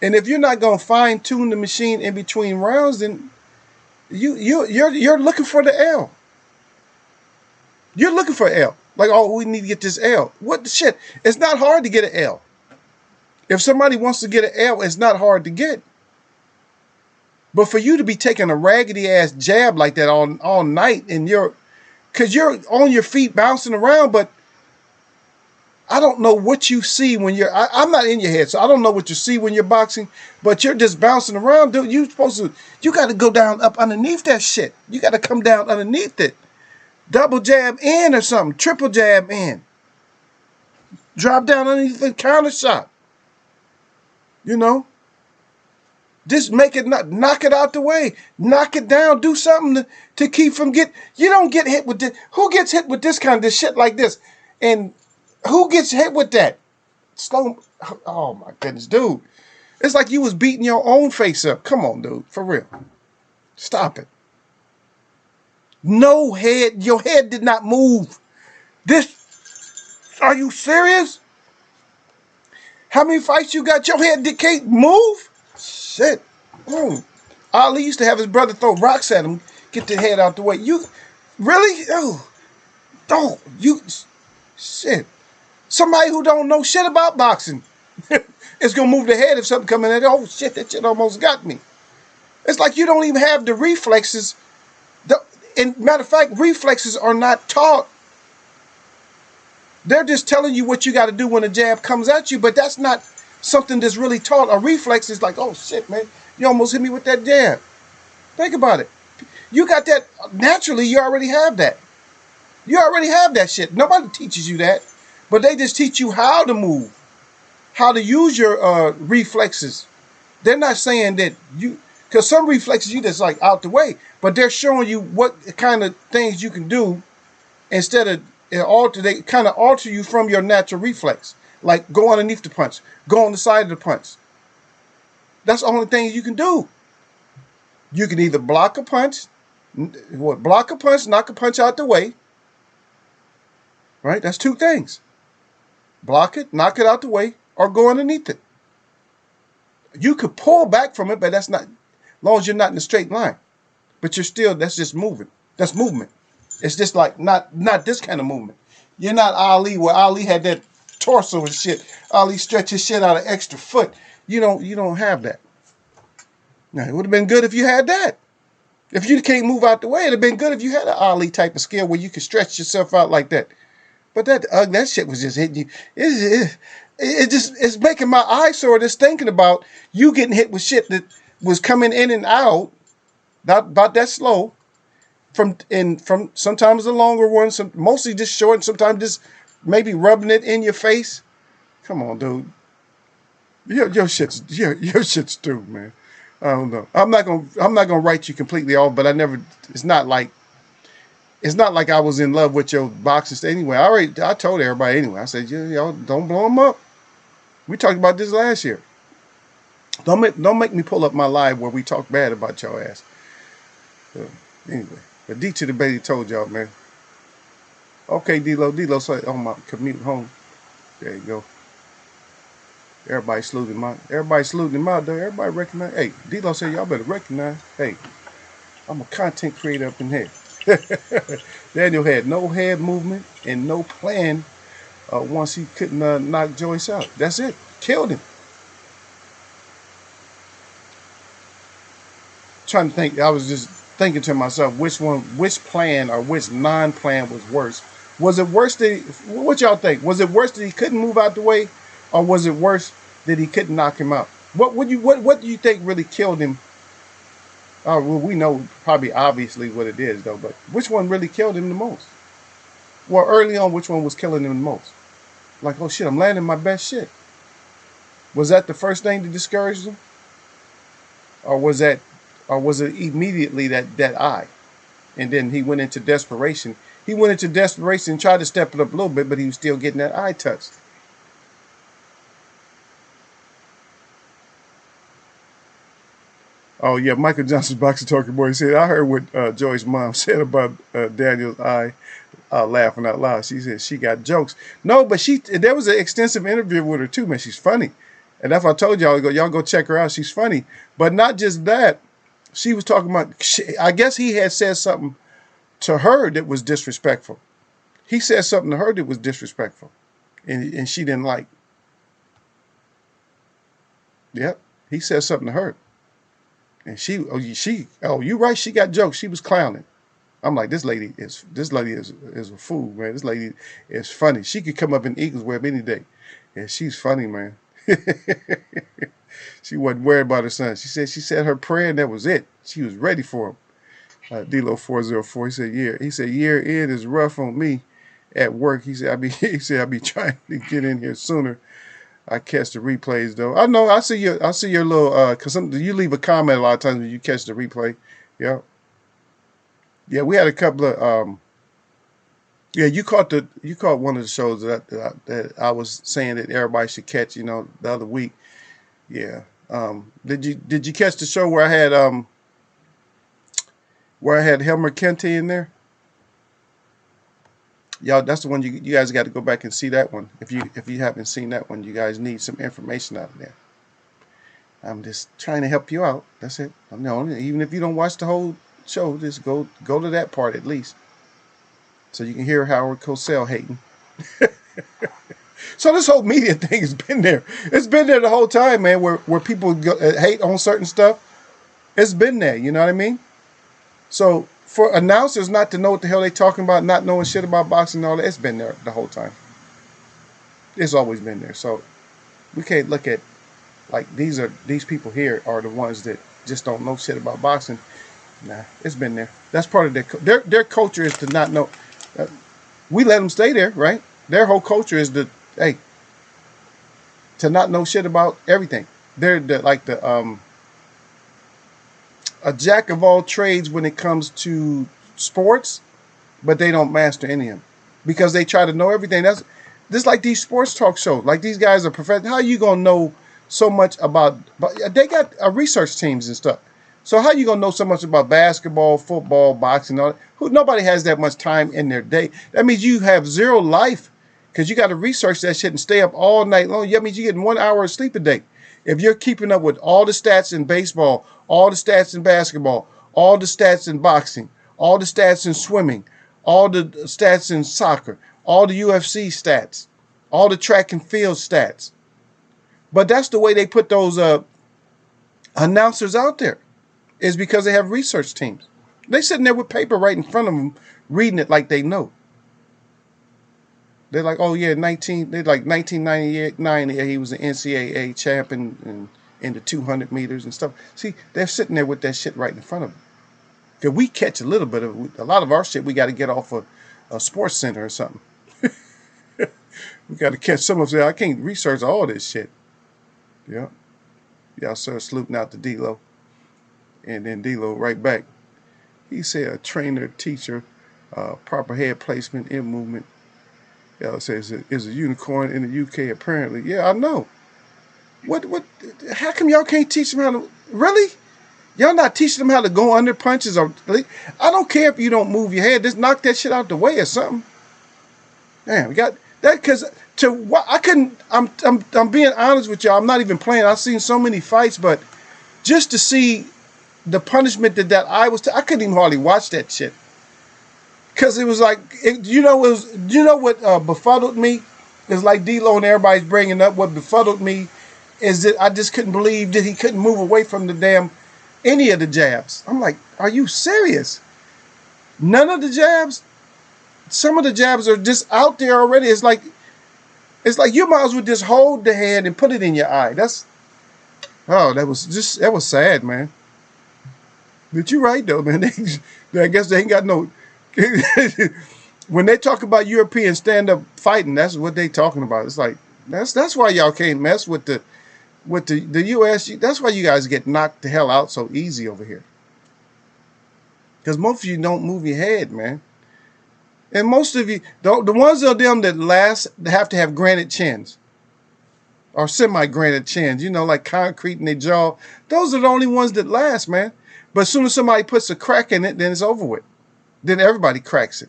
And if you're not gonna fine tune the machine in between rounds, then you're looking for the L. You're looking for L. Like, oh, we need to get this L. What the shit? It's not hard to get an L. If somebody wants to get an L, it's not hard to get. But for you to be taking a raggedy ass jab like that all night, and because you're on your feet bouncing around, but I don't know what you see when I'm not in your head, so I don't know what you see when you're boxing, but you're just bouncing around, dude. You got to go down up underneath that shit. You got to come down underneath it. Double jab in or something, triple jab in. Drop down underneath the counter shot. You know? Just make it, knock it out the way. Knock it down. Do something to keep from you don't get hit with this. Who gets hit with this kind of shit like this? And who gets hit with that? Oh my goodness, dude. It's like you was beating your own face up. Come on, dude. For real. Stop it. No head. Your head did not move. Are you serious? How many fights you got? Your head can't move? Shit. Ali used to have his brother throw rocks at him, get the head out the way. You really? Shit. Somebody who don't know shit about boxing is gonna move the head if something coming at it. Oh shit, that shit almost got me. It's like you don't even have the reflexes. And matter of fact, reflexes are not taught. They're just telling you what you got to do when a jab comes at you, but that's not something that's really taught. A reflex is like, oh shit, man, you almost hit me with that jab. Think about it. You got that naturally. You already have that. You already have that shit. Nobody teaches you that, but they just teach you how to move, how to use your reflexes. They're not saying that because some reflexes you just like out the way, but they're showing you what kind of things you can do instead of they kind of alter you from your natural reflex. Like go underneath the punch, go on the side of the punch. That's the only thing you can do. You can either block a punch, knock a punch out the way. Right? That's two things. Block it, knock it out the way, or go underneath it. You could pull back from it, but that's not, as long as you're not in a straight line. But that's just moving. That's movement. It's just like not this kind of movement. You're not Ali, where Ali had that torso and shit. Ali stretch his shit out an extra foot. You don't have that. Now, it would have been good if you had that. If you can't move out the way, it'd have been good if you had an Ali type of skill where you could stretch yourself out like that. But that shit was just hitting you. It's making my eyes sore just thinking about you getting hit with shit that was coming in and out, not about that slow. From sometimes the longer ones, mostly just short, and sometimes just maybe rubbing it in your face. Come on, dude. Your shit's through, man. I don't know. I'm not gonna write you completely off, but it's not like I was in love with your boxing anyway. I told everybody anyway. I said, y'all don't blow them up. We talked about this last year. Don't make me pull up my live where we talk bad about your ass. Uh, anyway, but D to the baby told y'all, man. Okay, D-Lo said on my commute home. There you go. Everybody saluting him out, though. Everybody recognize. Hey, D-Lo said y'all better recognize. Hey, I'm a content creator up in here. Daniel had no head movement and no plan once he couldn't knock Joyce out. That's it. Killed him. Trying to think. I was just thinking to myself, which plan or which non-plan was worse? Was it worse that what y'all think? Was it worse that he couldn't move out the way, or was it worse that he couldn't knock him out? What do you think really killed him? Oh, well, we know probably obviously what it is though, but which one really killed him the most? Well, early on, which one was killing him the most? Like, oh shit, I'm landing my best shit. Was that the first thing that discouraged him, or was it immediately that eye, and then he went into desperation? He went into desperation and tried to step it up a little bit, but he was still getting that eye touched. Oh yeah, Michael Johnson's boxing talking boy said, I heard what Joy's mom said about Daniel's eye. Laughing out loud. She said she got jokes. No, but there was an extensive interview with her too, man. She's funny. And that's what I told y'all go check her out. She's funny. But not just that. She was talking about, I guess he had said something to her that was disrespectful. He said something to her that was disrespectful. And she didn't like. Yep. He said something to her. And you're right, she got jokes. She was clowning. I'm like, this lady is a fool, man. This lady is funny. She could come up in Eagles Web any day. And she's funny, man. She wasn't worried about her son. She said her prayer and that was it. She was ready for him. D-Lo 404, he said, yeah. He said, year end is rough on me at work. He said, I be trying to get in here sooner. I catch the replays though. I know, I see your little, cause you leave a comment a lot of times when you catch the replay. Yeah. Yeah, we had a couple of yeah, you caught one of the shows that I was saying that everybody should catch, the other week. Yeah. Did you catch the show where I had Helmer Kente in there? Y'all, that's the one you guys got to go back and see that one. If you haven't seen that one, you guys need some information out of there. I'm just trying to help you out. That's it. Even if you don't watch the whole show, just go to that part at least, so you can hear Howard Cosell hating. So this whole media thing has been there. It's been there the whole time, man. Where people hate on certain stuff, it's been there. You know what I mean? So for announcers not to know what the hell they talking about, not knowing shit about boxing and all that, it's been there the whole time. It's always been there. So we can't look at like these people here are the ones that just don't know shit about boxing. Nah, it's been there. That's part of their culture is to not know. We let them stay there, right? Their whole culture is to not know shit about everything. They're a jack of all trades when it comes to sports, but they don't master any of them because they try to know everything. That's just like these sports talk shows. Like these guys are professional. How are you gonna know so much about? They got research teams and stuff. So how you gonna know so much about basketball, football, boxing, all that? Nobody has that much time in their day. That means you have zero life because you got to research that shit and stay up all night long. That means you're getting 1 hour of sleep a day. If you're keeping up with all the stats in baseball, all the stats in basketball, all the stats in boxing, all the stats in swimming, all the stats in soccer, all the UFC stats, all the track and field stats. But that's the way they put those announcers out there. Is because they have research teams. They sitting there with paper right in front of them, reading it like they know. They're like, oh yeah, 1999, he was an NCAA champion in the 200 meters and stuff. See, they're sitting there with that shit right in front of them. Because we catch a little bit of a lot of our shit. We got to get off a sports center or something. We got to catch some of it. I can't research all this shit. Yeah, y'all start sleuthing out the D-Lo. And then D-Lo right back. He said a trainer, teacher, proper head placement, in movement. Y'all says is a unicorn in the UK apparently. Yeah, I know. What? How come y'all can't teach them how to? Really? Y'all not teaching them how to go under punches, or I don't care if you don't move your head. Just knock that shit out the way or something. Damn, we got that because to what I couldn't. I'm being honest with y'all. I'm not even playing. I've seen so many fights, but just to see the punishment that I was, I couldn't even hardly watch that shit because it was like, you know what befuddled me is like D-Lo and everybody's bringing up. What befuddled me is that I just couldn't believe that he couldn't move away from the damn any of the jabs. I'm like, are you serious? None of the jabs. Some of the jabs are just out there already. It's like you might as well just hold the hand and put it in your eye. That was sad, man. But you're right though, man. I guess they ain't got no. When they talk about European stand-up fighting, that's what they talking about. It's like that's why y'all can't mess with the U.S. That's why you guys get knocked the hell out so easy over here. Because most of you don't move your head, man. And most of you, the ones of them that last, they have to have granite chins. Or semi-granite chins, you know, like concrete in their jaw. Those are the only ones that last, man. But as soon as somebody puts a crack in it, then it's over with. Then everybody cracks it.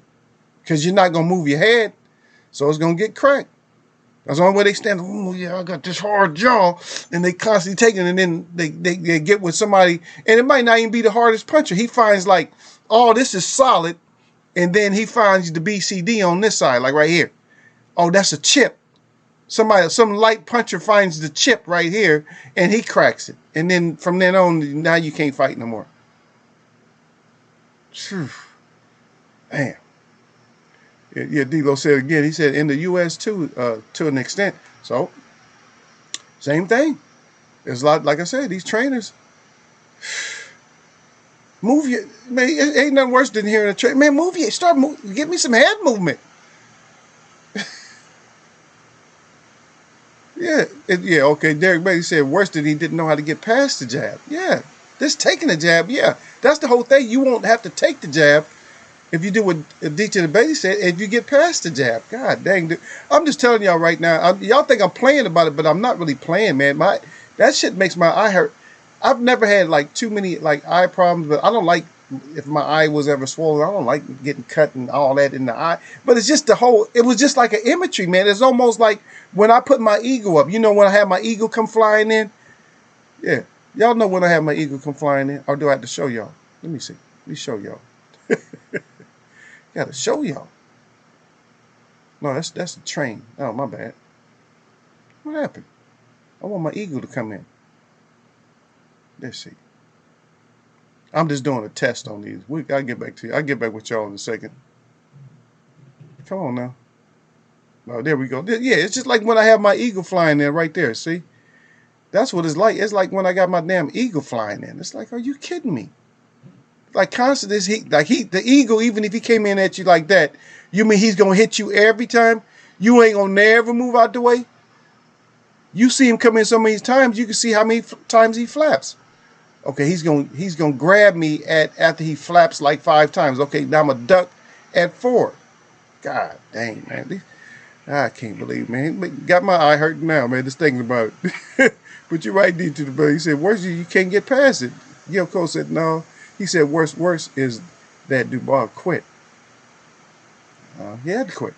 Because you're not going to move your head, so it's going to get cracked. That's the only way they stand. Oh, yeah, I got this hard jaw. And they constantly take it, and then they get with somebody. And it might not even be the hardest puncher. He finds like, oh, this is solid. And then he finds the BCD on this side, like right here. Oh, that's a chip. Some light puncher finds the chip right here, and he cracks it. And then from then on, now you can't fight no more. Phew. Man. Yeah, D-Lo said again, he said in the U.S. too, to an extent. So, same thing. There's a lot, like I said, these trainers. Move your, man, it ain't nothing worse than hearing a trainer. Man, move your, get me some head movement. Yeah, okay. Derek Bailey said worse than he didn't know how to get past the jab. Yeah, just taking the jab, yeah. That's the whole thing. You won't have to take the jab if you do what DJ and Bailey said, if you get past the jab. God dang, dude. I'm just telling y'all right now, y'all think I'm playing about it, but I'm not really playing, man. That shit makes my eye hurt. I've never had like too many like eye problems, but I don't like if my eye was ever swollen. I don't like getting cut and all that in the eye. But it's just it was just like an imagery, man. It's almost like when I put my ego up. You know when I have my eagle come flying in? Yeah. Y'all know when I have my eagle come flying in? Or do I have to show y'all? Let me see. Let me show y'all. Gotta show y'all. No, that's a train. Oh, my bad. What happened? I want my eagle to come in. Let's see. I'm just doing a test on these. I'll get back to you. I'll get back with y'all in a second. Come on now. Oh, there we go. Yeah, it's just like when I have my eagle flying in right there. See? That's what it's like. It's like when I got my damn eagle flying in. It's like, are you kidding me? Like constant is the eagle, even if he came in at you like that, you mean he's gonna hit you every time? You ain't gonna never move out the way? You see him come in so many times, you can see how many times he flaps. Okay, he's gonna grab me after he flaps like 5 times. Okay, now I'm a duck at 4. God dang, man. I can't believe, man. Got my eye hurting now, man, just thinking about it. But you're right, D to the bill. He said, worse, you can't get past it. Yoko said, no. He said, worse is that Dubois quit. He had to quit.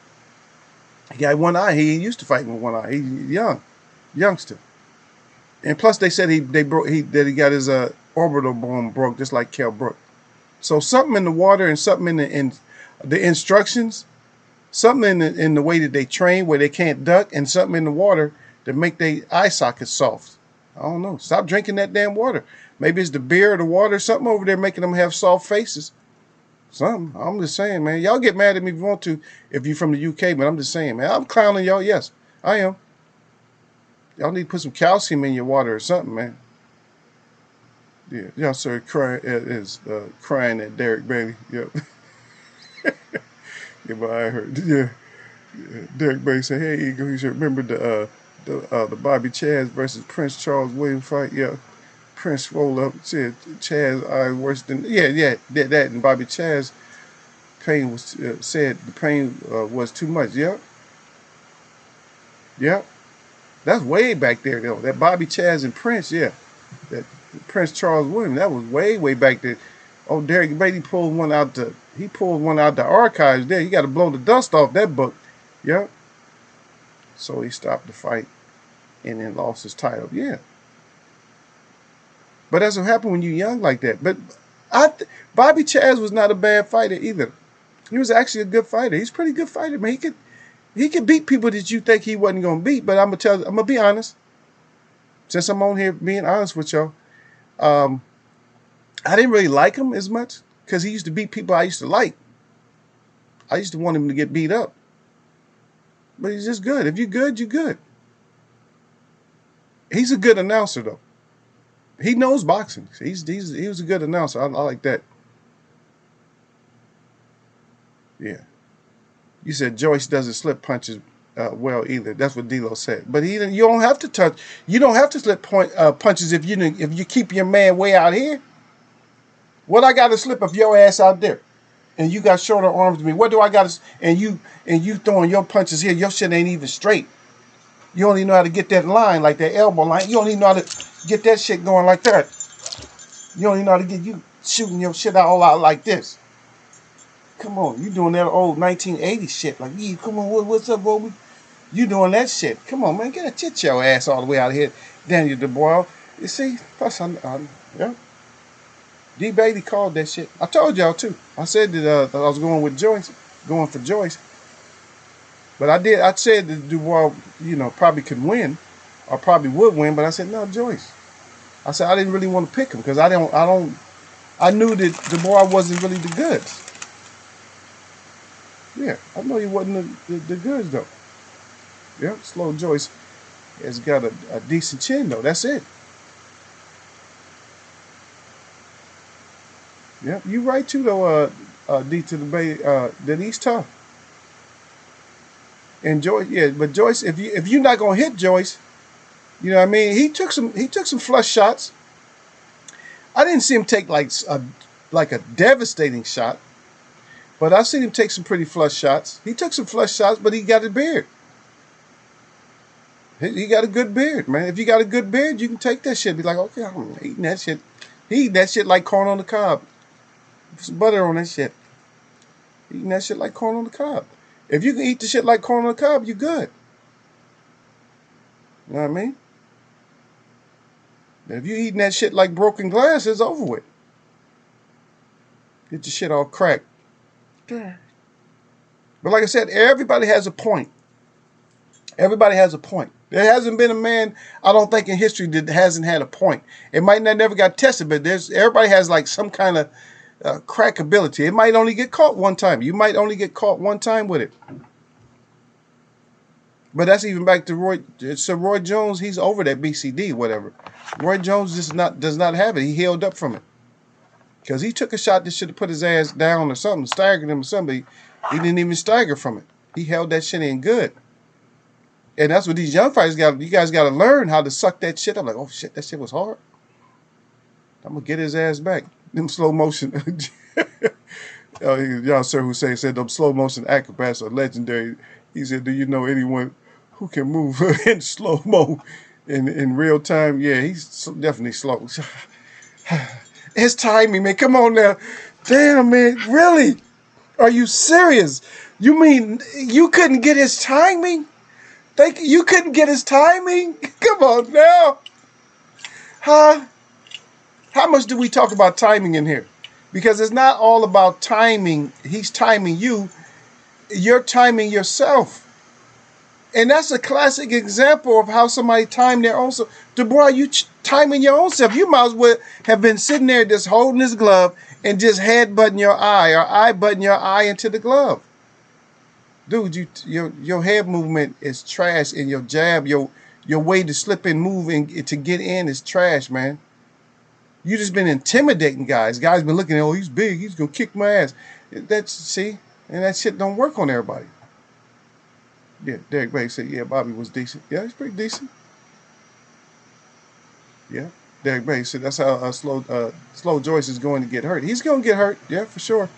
He got one eye. He used to fight with one eye. He's youngster. And plus, they said he got his orbital bone broke, just like Kell Brook. So something in the water and something in the instructions, something in the way that they train where they can't duck, and something in the water that make their eye sockets soft. I don't know. Stop drinking that damn water. Maybe it's the beer or the water, something over there making them have soft faces. Something. I'm just saying, man. Y'all get mad at me if you want to, if you're from the UK, but I'm just saying, man. I'm clowning y'all. Yes, I am. Y'all need to put some calcium in your water or something, man. Yeah, y'all sir crying at Derek Bailey. Yep. Yeah, but I heard. Yeah. Derek Bailey said, "Hey, Eagle, you should remember the Bobby Chaz versus Prince Charles William fight." Yeah, Prince rolled up, said Chaz eye worse than that, and Bobby Chaz pain was said the pain was too much. Yep. Yep. That's way back there though. That Bobby Chaz and Prince, yeah. Prince Charles William. That was way back there. Oh, Derek Beatty pulled one out the archives there. You got to blow the dust off that book. Yep. So he stopped the fight and then lost his title. Yeah. But that's what happened when you're young like that. But Bobby Chaz was not a bad fighter either. He was actually a good fighter. He's a pretty good fighter, man. He could beat people that you think he wasn't gonna beat. But I'm gonna be honest. Since I'm on here being honest with y'all, I didn't really like him as much because he used to beat people I used to like. I used to want him to get beat up. But he's just good. If you're good, you're good. He's a good announcer, though. He knows boxing. He was a good announcer. I like that. Yeah. You said Joyce doesn't slip punches well either. That's what D'Lo said. But you don't have to touch. You don't have to slip punches if you keep your man way out here. What I got to slip if your ass out there, and you got shorter arms than me? What do I got to? And you throwing your punches here. Your shit ain't even straight. You don't even know how to get that line, like that elbow line. You don't even know how to get that shit going like that. You don't even know how to get you shooting your shit all out like this. Come on, you doing that old 1980s shit. Like, yeah, come on, what's up, Bobby? You doing that shit. Come on, man, get your ass all the way out of here, Daniel Dubois. You see, plus, yeah. D. Beatty called that shit. I told y'all, too. I said that I was going with Joyce, going for Joyce. But I said that Dubois, probably could win, or probably would win, but I said, no, Joyce. I said I didn't really want to pick him because I knew that Dubois wasn't really the goods. Yeah, I know he wasn't the goods, though. Yeah, Slow Joyce has got a decent chin, though. That's it. Yeah, you right, too, though, D to the Bay, that he's tough. And Joyce, yeah, but Joyce, if you're not gonna hit Joyce, you know what I mean? He took some flush shots. I didn't see him take like a devastating shot, but I seen him take some pretty flush shots. He took some flush shots, but he got a beard. He got a good beard, man. If you got a good beard, you can take that shit. Be like, okay, I'm eating that shit. He eating that shit like corn on the cob. Put some butter on that shit. Eating that shit like corn on the cob. If you can eat the shit like corn on the cob, you're good. You know what I mean? If you eating that shit like broken glass, it's over with. Get your shit all cracked. Yeah. But like I said, everybody has a point. Everybody has a point. There hasn't been a man, I don't think, in history that hasn't had a point. It might not never got tested, but everybody has like some kind of crack ability. It might only get caught one time. You might only get caught one time with it. But that's even back to Roy. So Roy Jones, he's over that BCD, whatever. Roy Jones does not have it. He healed up from it. Because he took a shot that should have put his ass down or something, staggered him or something. He didn't even stagger from it. He held that shit in good. And that's what these young fighters got. You guys got to learn how to suck that shit up. Like, oh shit, that shit was hard. I'm gonna get his ass back. Them slow motion. Y'all, Sir Hussein said them slow motion acrobats are legendary. He said, "Do you know anyone who can move in slow mo in real time?" Yeah, he's definitely slow. His timing, man. Come on now, damn man, really? Are you serious? You mean you couldn't get his timing? You couldn't get his timing? Come on now. Huh? How much do we talk about timing in here? Because it's not all about timing. He's timing you. You're timing yourself. And that's a classic example of how somebody timed their own self. Dubois, you timing your own self. You might as well have been sitting there just holding his glove and just head-butting your eye or eye-butting your eye into the glove. Dude, your head movement is trash, and your jab, your way to slip and move and to get in is trash, man. You just been intimidating guys. Guys been looking at, oh, he's big, he's gonna kick my ass. See, and that shit don't work on everybody. Yeah, Derek Bay said, yeah, Bobby was decent. Yeah, he's pretty decent. Yeah, Derek Bay said that's how Slow Joyce is going to get hurt. He's gonna get hurt, yeah, for sure.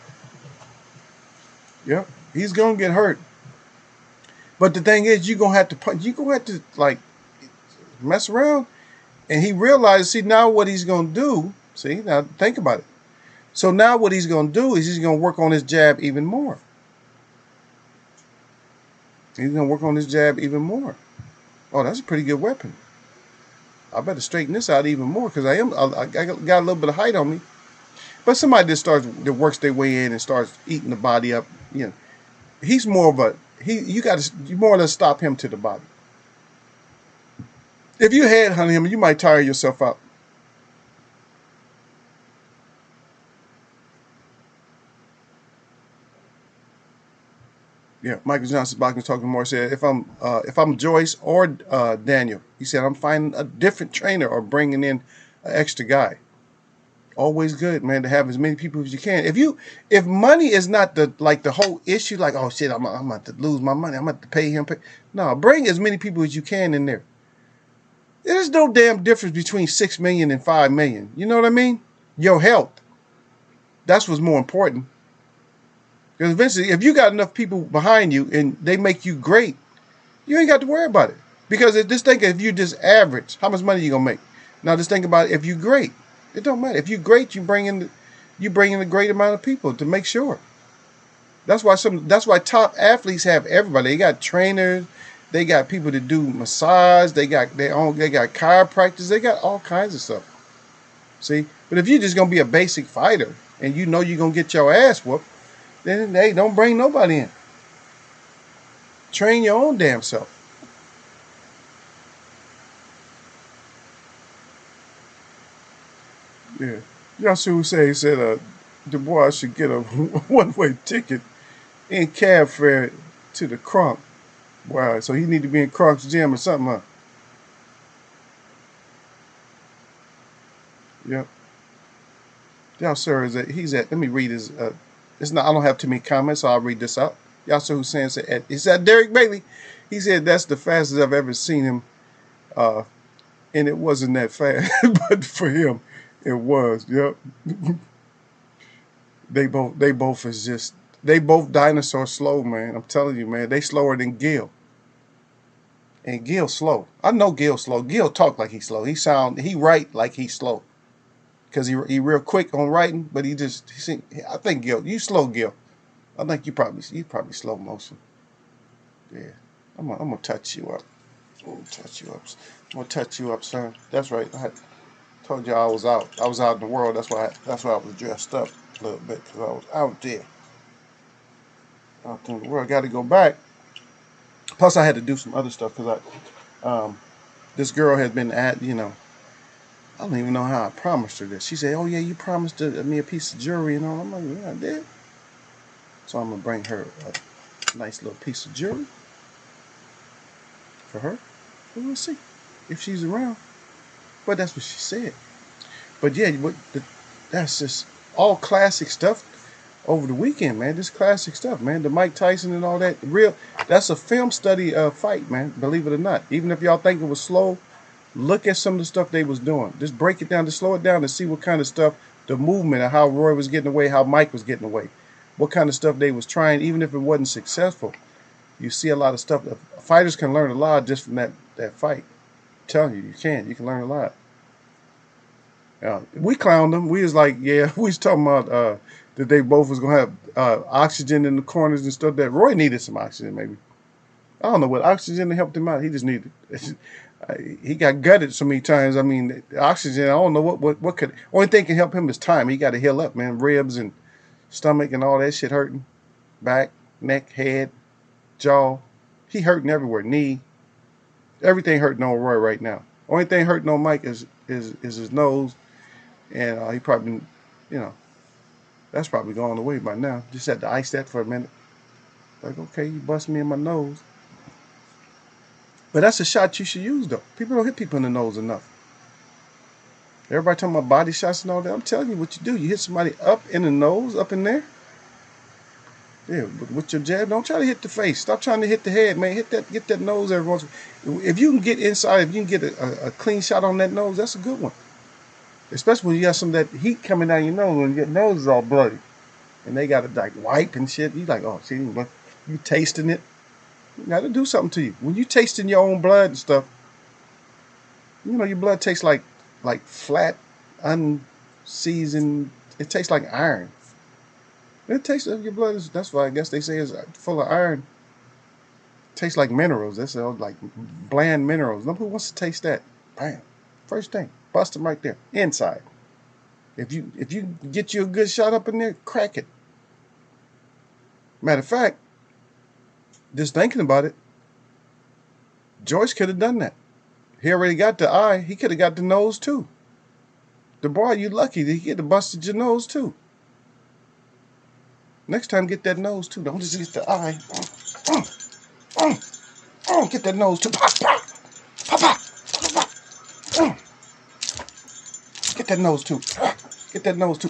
Yeah. He's gonna get hurt, but the thing is, you're gonna have to like mess around And he realized, see, now what he's going to do, see, now think about it. So now what he's going to do is he's going to work on his jab even more. He's going to work on his jab even more. Oh, that's a pretty good weapon. I better straighten this out even more because I got a little bit of height on me. But somebody that works their way in and starts eating the body up, you know, he's more of a, you more or less stop him to the body. If you headhunt him, you might tire yourself out. Yeah, Michael Johnson Boxing Talking More said, if I'm Joyce or Daniel, he said, I'm finding a different trainer or bringing in an extra guy. Always good, man, to have as many people as you can. If money is not the whole issue, like, oh shit, I'm about to lose my money, I'm about to pay him. No, bring as many people as you can in there. There's no damn difference between 6 million and 5 million. You know what I mean? Your health. That's what's more important. Because eventually, if you got enough people behind you and they make you great, you ain't got to worry about it. Because just think, if you just average, how much money you gonna make? Now just think about it, if you great, it don't matter. If you great, you bring in a great amount of people to make sure. That's why top athletes have everybody. They got trainers, they got people to do massage, they got chiropractors, they got all kinds of stuff. See? But if you're just gonna be a basic fighter and you know you're gonna get your ass whooped, then hey, don't bring nobody in. Train your own damn self. Yeah. Y'all see who said, he said Du Bois should get a one-way ticket and cab fare to the Crunk. Wow, so he need to be in Crunk's gym or something, huh? Yep. Y'all sir let me read his it's not, I don't have too many comments, so I'll read this out. Yasser Hussein said, he said, Derek Bailey. He said, that's the fastest I've ever seen him. And it wasn't that fast, but for him, it was. Yep. They both dinosaurs slow, man. I'm telling you, man. They slower than Gil. And Gil's slow. I know Gil's slow. Gil talk like he's slow. He write like he's slow. Because he real quick on writing, but I think Gil, you slow, Gil. I think you probably slow motion. Yeah. I'm gonna touch you up. I'm gonna touch you up, son. That's right. I told you I was out. I was out in the world. That's why I was dressed up a little bit, because I was out there. Out in the world. Got to go back. Plus, I had to do some other stuff because this girl had been I don't even know how I promised her this. She said, "Oh yeah, you promised me a piece of jewelry and all." I'm like, "Yeah, I did." So I'm gonna bring her a nice little piece of jewelry for her. But we'll see if she's around. But that's what she said. But yeah, that's just all classic stuff over the weekend, man. This classic stuff, man. The Mike Tyson and all that. That's a film study fight, man. Believe it or not. Even if y'all think it was slow, look at some of the stuff they was doing. Just break it down, just slow it down and see what kind of stuff, the movement of how Roy was getting away, how Mike was getting away. What kind of stuff they was trying, even if it wasn't successful. You see a lot of stuff. Fighters can learn a lot just from that fight. I'm telling you, you can learn a lot. We clowned them. We was like, yeah, we was talking about that they both was gonna have oxygen in the corners and stuff. That Roy needed some oxygen, maybe. I don't know what oxygen helped him out. He just needed. He got gutted so many times. I mean, oxygen. I don't know what could. Only thing can help him is time. He got to heal up, man. Ribs and stomach and all that shit hurting. Back, neck, head, jaw. He hurting everywhere. Knee. Everything hurting on Roy right now. Only thing hurting on Mike is his nose, and he probably, that's probably gone away by now. Just had to ice that for a minute. Like, okay, you bust me in my nose. But that's a shot you should use, though. People don't hit people in the nose enough. Everybody talking about body shots and all that. I'm telling you what you do. You hit somebody up in the nose, up in there. Yeah, with your jab, don't try to hit the face. Stop trying to hit the head, man. Get that nose every once. If you can get inside, if you can get a clean shot on that nose, that's a good one. Especially when you got some of that heat coming down your nose, when your nose is all bloody, and they got to like wipe and shit. You like, oh, see, you tasting it. You got to do something to you. When you tasting your own blood and stuff, You know, your blood tastes like flat, unseasoned. It tastes like iron. It tastes your blood is. That's why I guess they say it's full of iron. It tastes like minerals. That's all like bland minerals. Nobody wants to taste that. Bam. First thing, bust them right there inside. If you get you a good shot up in there, crack it. Matter of fact, just thinking about it, Joyce could have done that. He already got the eye. He could have got the nose too. The boy, you lucky that he could have busted your nose too. Next time, get that nose too. Don't just get the eye. Get that nose too. Pop, pop, pop, pop, pop, pop. Get that nose too. Get that nose too.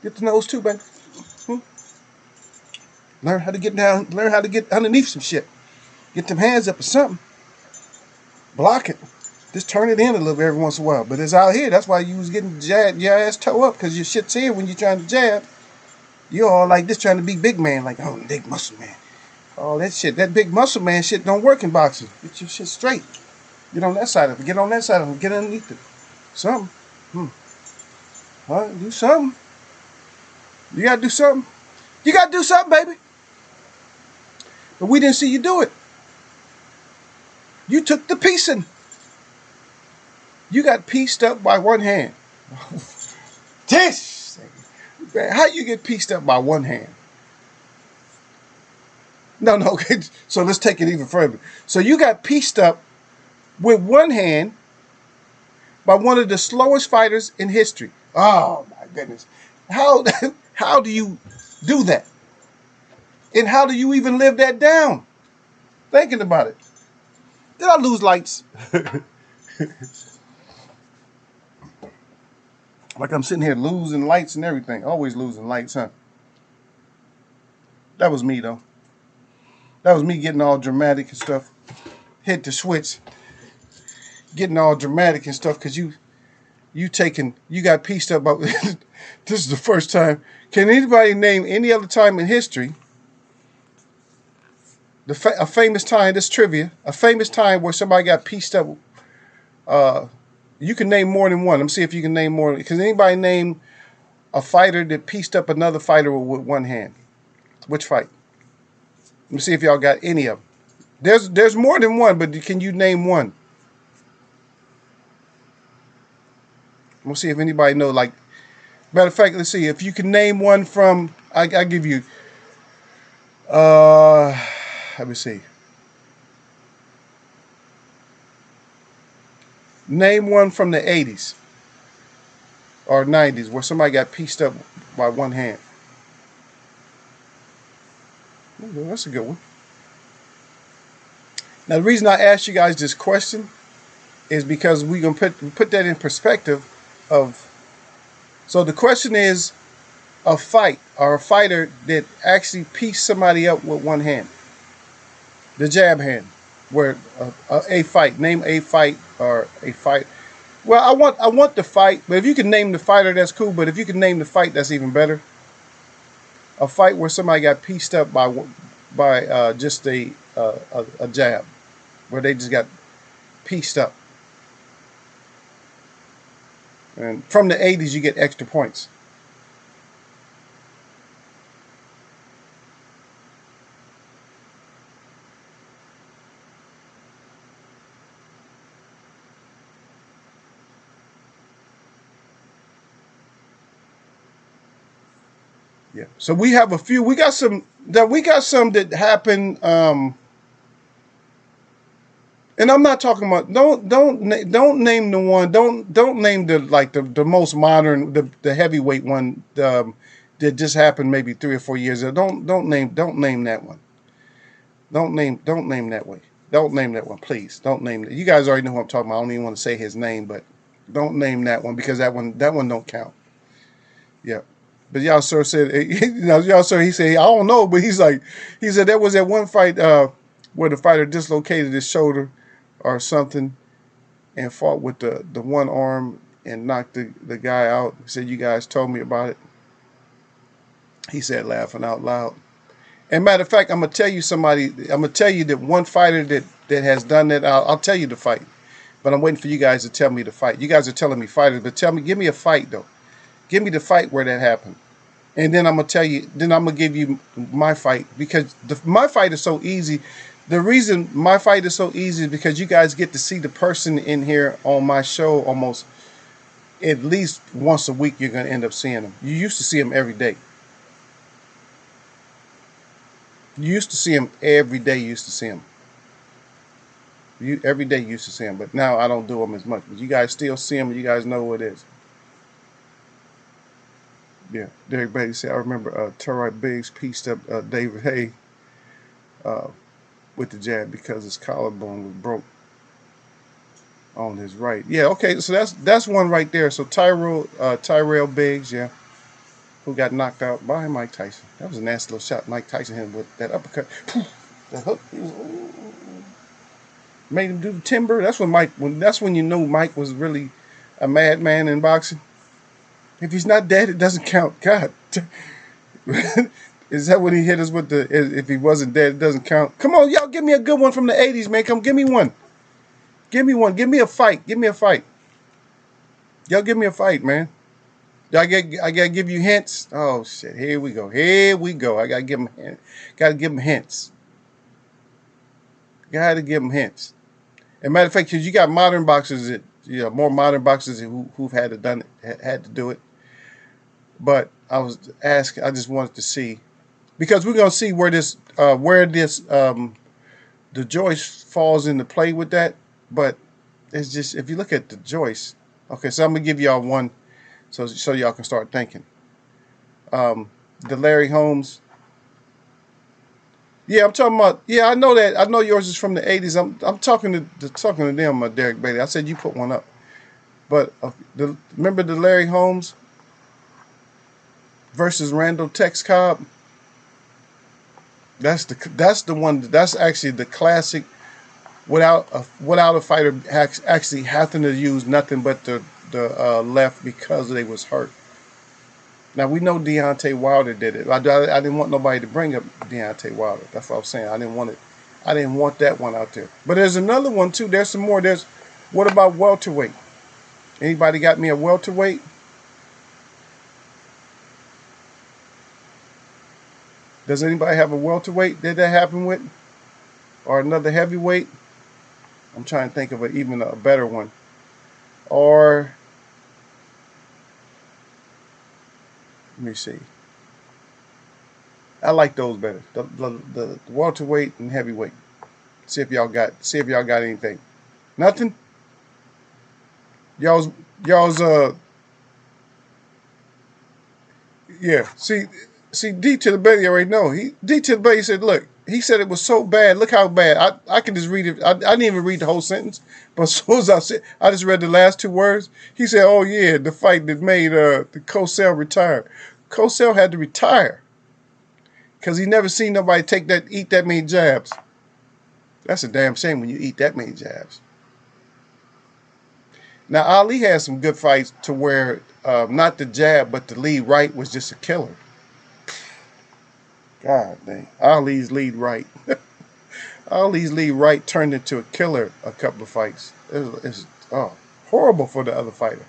Get the nose too, baby. Learn how to get down. Learn how to get underneath some shit. Get them hands up or something. Block it. Just turn it in a little bit every once in a while. But it's out here. That's why you was getting jabbed, your ass toe up, because your shit's here when you're trying to jab. You're all like this trying to be big man, like, oh, big muscle man. All that shit. That big muscle man shit don't work in boxing. Get your shit straight. Get on that side of it. Get on that side of it. Get underneath it. Something. Do something. You gotta do something. You gotta do something, baby. But we didn't see you do it. You took the piecing. You got pieced up by one hand. This. How you get pieced up by one hand? No. Okay. So let's take it even further. So you got pieced up with one hand by one of the slowest fighters in history. Oh my goodness. How do you do that? And how do you even live that down? Thinking about it. Did I lose lights? Like I'm sitting here losing lights and everything. Always losing lights, huh? That was me, though. That was me getting all dramatic and stuff. Hit the switch. Getting all dramatic and stuff because you got pieced up about this is the first time. Can anybody name any other time in history, a famous time, this trivia, a famous time where somebody got pieced up? You can name more than one. Let me see if you can name more. Can anybody name a fighter that pieced up another fighter with one hand? Which fight? Let me see if y'all got any of them. There's more than one, but can you name one? We'll see if anybody know. Like, matter of fact, let's see if you can name one from. I give you. Let me see. Name one from the 80s or 90s where somebody got pieced up by one hand. Ooh, that's a good one. Now, the reason I asked you guys this question is because we're going to put that in perspective of. So the question is a fight or a fighter that actually pieced somebody up with one hand. The jab hand. Where a fight, name a fight or a fight. Well, I want the fight, but if you can name the fighter, that's cool. But if you can name the fight, that's even better. A fight where somebody got pieced up by just a jab, where they just got pieced up. And from the 80s, you get extra points. Yeah. So we have a few. We got some that happened. And I'm not talking about. Don't name the one. Don't name the most modern, the heavyweight one that just happened maybe 3 or 4 years ago. Don't name that one. Don't name that way. Don't name that one, please. Don't name that. You guys already know who I'm talking about. I don't even want to say his name, but don't name that one because that one don't count. Yeah. But y'all sir said, y'all sir, he said, I don't know, but he said there was that one fight where the fighter dislocated his shoulder or something and fought with the one arm and knocked the guy out. He said, you guys told me about it. He said, laughing out loud. And matter of fact, I'm going to tell you that one fighter that has done that, I'll tell you the fight. But I'm waiting for you guys to tell me to fight. You guys are telling me fighters, but tell me, give me a fight though. Give me the fight where that happened. And then I'm gonna tell you. Then I'm gonna give you my fight because my fight is so easy. The reason my fight is so easy is because you guys get to see the person in here on my show almost at least once a week. You're gonna end up seeing them. You used to see them every day. You used to see them every day. You used to see them. You every day you used to see them, but now I don't do them as much. But you guys still see them. You guys know what it is. Yeah, Derek Beatty said, I remember Terrell Biggs pieced up David Hay uh, with the jab because his collarbone was broke on his right. Yeah, okay, so that's one right there. So Tyrell Biggs, yeah, who got knocked out by Mike Tyson. That was a nasty little shot. Mike Tyson hit him with that uppercut. That hook, made him do the timber. That's when you knew Mike was really a madman in boxing. If he's not dead, it doesn't count. God. Is that when he hit us with the? If he wasn't dead, it doesn't count. Come on, y'all, give me a good one from the '80s, man. Come, give me one. Give me one. Give me a fight. Give me a fight. Y'all, give me a fight, man. I gotta give you hints. Oh shit! Here we go. Here we go. I gotta give him. Gotta give him hints. Gotta give him hints. And matter of fact, because you got modern boxers that more modern boxers who've had to do it. But I just wanted to see because we're gonna see where this the Joyce falls into play with that. But it's just if you look at the Joyce, okay. So I'm gonna give y'all one, so y'all can start thinking. The Larry Holmes. Yeah, I'm talking about. Yeah, I know that. I know yours is from the '80s. I'm talking to them, Derek Bailey. I said you put one up, but remember the Larry Holmes versus Randall Tex Cobb. That's the one. That's actually the classic. Without a fighter actually having to use nothing but the left because they was hurt. Now we know Deontay Wilder did it. I didn't want nobody to bring up Deontay Wilder. That's what I was saying. I didn't want it. I didn't want that one out there. But there's another one too. There's some more. What about welterweight? Anybody got me a welterweight? Does anybody have a welterweight that happen with? Or another heavyweight? I'm trying to think of even a better one. Or let me see. I like those better. The welterweight and heavyweight. See if y'all got anything. Nothing. Y'all's yeah. See D to the Betty already know. D to the Betty said, look, he said it was so bad. Look how bad. I can just read it. I didn't even read the whole sentence, but as soon as I just read the last two words. He said, oh yeah, the fight that made the Cosell retire. Cosell had to retire because he never seen nobody eat that many jabs. That's a damn shame when you eat that many jabs. Now Ali had some good fights to where not the jab, but the lead right was just a killer. God dang, Ali's lead right. Ali's lead right turned into a killer a couple of fights. It's horrible for the other fighter.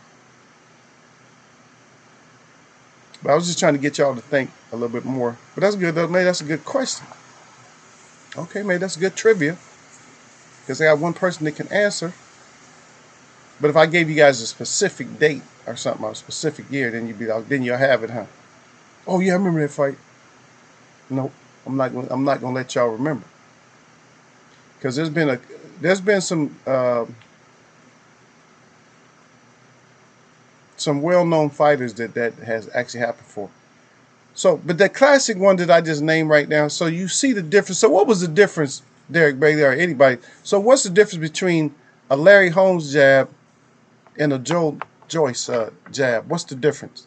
But I was just trying to get y'all to think a little bit more. But that's good, though. Maybe that's a good question. Okay, maybe that's good trivia. Because I got one person that can answer. But if I gave you guys a specific date or something, or a specific year, then you'll have it, huh? Oh yeah, I remember that fight. Nope, I'm not gonna let y'all remember. Because there's been some well-known fighters that has actually happened for. So, but that classic one that I just named right now. So you see the difference. So what was the difference, Derek Bailey or anybody? So what's the difference between a Larry Holmes jab and a Joe Joyce jab? What's the difference?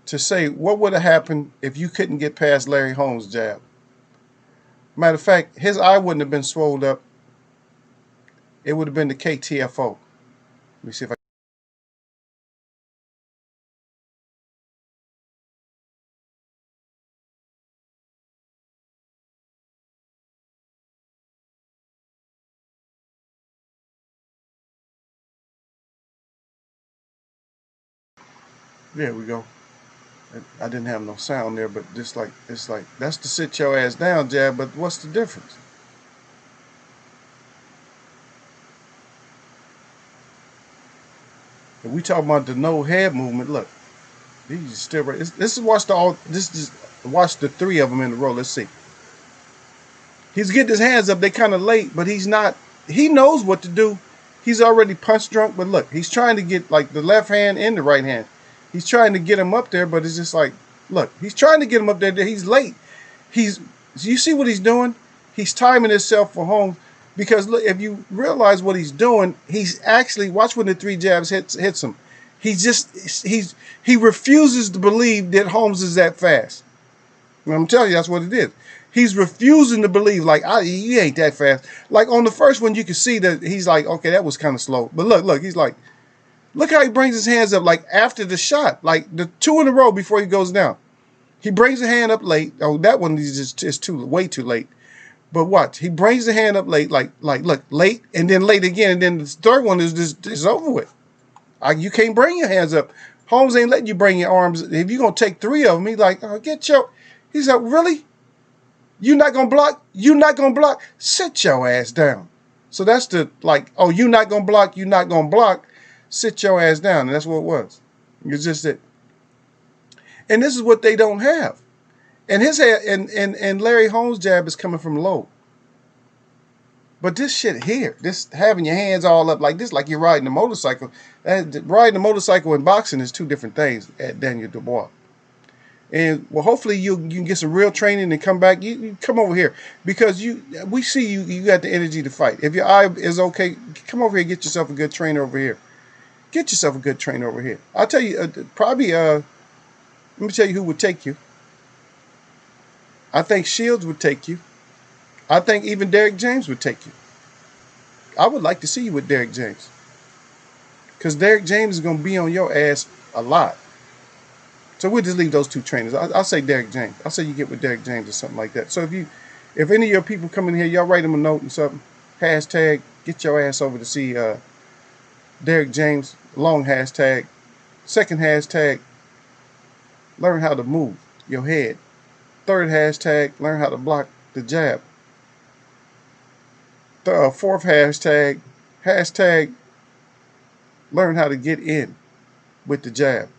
To say what would have happened if you couldn't get past Larry Holmes' jab. Matter of fact, his eye wouldn't have been swelled up. It would have been the KTFO. Let me see if I There we go. I didn't have no sound there, but just like it's like that's the sit your ass down jab. But what's the difference? If we talk about the no head movement, look, he's still right. This is watch the all. This is watch the three of them in a row. Let's see. He's getting his hands up. They kind of late, but he's not. He knows what to do. He's already punch drunk, but look, he's trying to get like the left hand and the right hand. He's trying to get him up there, but it's just like, look, he's trying to get him up there. He's late. You see what he's doing? He's timing himself for home because look, if you realize what he's doing, he's actually watch when the three jabs hits him. He refuses to believe that Holmes is that fast. And I'm telling you, that's what it is. He's refusing to believe, like, he ain't that fast. Like, on the first one, you can see that he's like, okay, that was kind of slow. But look, he's like, look how he brings his hands up, like, after the shot. Like, the two in a row before he goes down. He brings the hand up late. Oh, that one is way too late. But watch, he brings the hand up late, like look, late, and then late again. And then the third one is over with. You can't bring your hands up. Holmes ain't letting you bring your arms. If you're going to take three of them, he's like, oh, he's like, really? You not going to block? You not going to block? Sit your ass down. So that's the, like, oh, you not going to block? You not going to block? Sit your ass down. And that's what it was. It's just that. And this is what they don't have. And his and Larry Holmes' jab is coming from low. But this shit here, this having your hands all up like this, like you're riding a motorcycle. Riding a motorcycle and boxing is two different things at Daniel Dubois. And well, hopefully you can get some real training and come back. You come over here because we see you got the energy to fight. If your eye is okay, come over here and get yourself a good trainer over here. Get yourself a good trainer over here. I'll tell you, probably, let me tell you who would take you. I think Shields would take you. I think even Derek James would take you. I would like to see you with Derek James. Because Derek James is going to be on your ass a lot. So we'll just leave those two trainers. I'll say Derek James. I'll say you get with Derek James or something like that. So if any of your people come in here, y'all write them a note and something. Hashtag, get your ass over to see Derek James. Long hashtag. Second hashtag, learn how to move your head. Third hashtag, learn how to block the jab. Fourth hashtag, learn how to get in with the jab.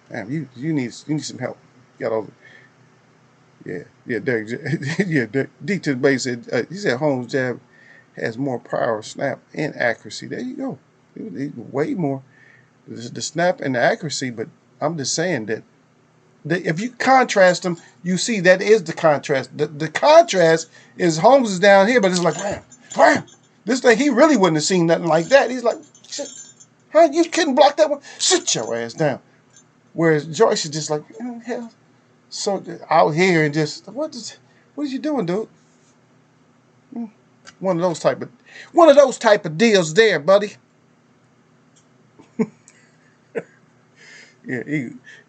Damn, you need some help. Got all, yeah, Derek, yeah, D to the base said he said Holmes' jab has more power, snap, and accuracy. There you go, way more the snap and the accuracy. But I'm just saying that if you contrast them, you see that is the contrast. The contrast is Holmes is down here, but it's like wham, wham. This thing he really wouldn't have seen nothing like that. He's like, huh? You couldn't block that one? Sit your ass down. Whereas Joyce is just like, hell, so out here and just what are you doing, dude? One of those type of deals there, buddy. Yeah,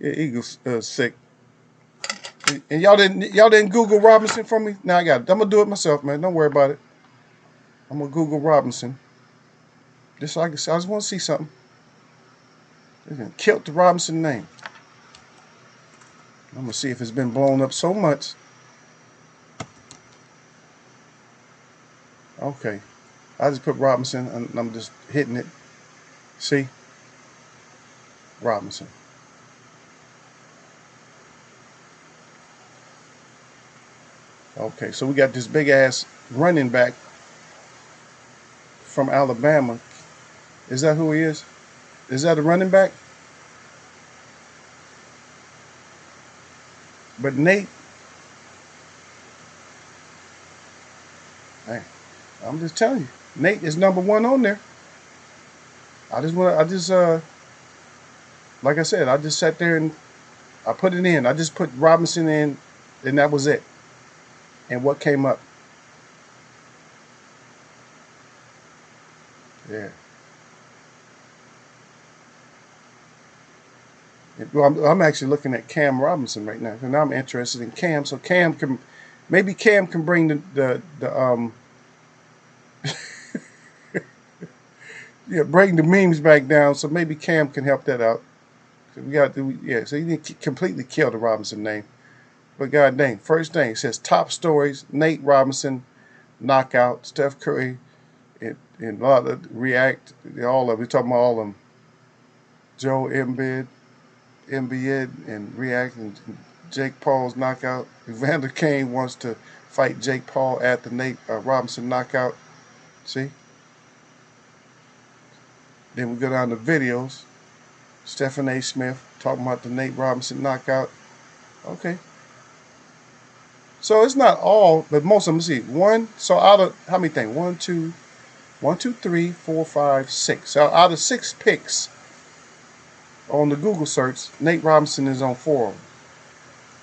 Eagles sick. And y'all didn't Google Robinson for me? Now I got it. I'm gonna do it myself, man. Don't worry about it. I'm gonna Google Robinson. Just so I just want to see something. They're gonna kill the Robinson name. I'm gonna see if it's been blown up so much. Okay, I just put Robinson and I'm just hitting it. See, Robinson. Okay, so we got this big ass running back from Alabama. Is that who he is? Is that a running back? But Nate, hey, I'm just telling you, Nate is number one on there. Like I said, I just sat there and I put it in. I just put Robinson in, and that was it. And what came up? Yeah. Well, I'm actually looking at Cam Robinson right now, and I'm interested in Cam. So maybe Cam can bring yeah, bring the memes back down. So maybe Cam can help that out. So we got to, yeah. So you didn't completely kill the Robinson name, but god dang, first thing it says top stories: Nate Robinson knockout, Steph Curry, and a lot of React, all of we talking about all of them. Joe Embiid, and React, and Jake Paul's knockout. Evander Kane wants to fight Jake Paul at the Nate Robinson knockout. See. Then we go down to videos. Stephen A. Smith talking about the Nate Robinson knockout. Okay. So it's not all, but most of them. See, one. So out of how many things? One, two, three, four, five, six. So out of 6 picks on the Google search, Nate Robinson is on 4 of them.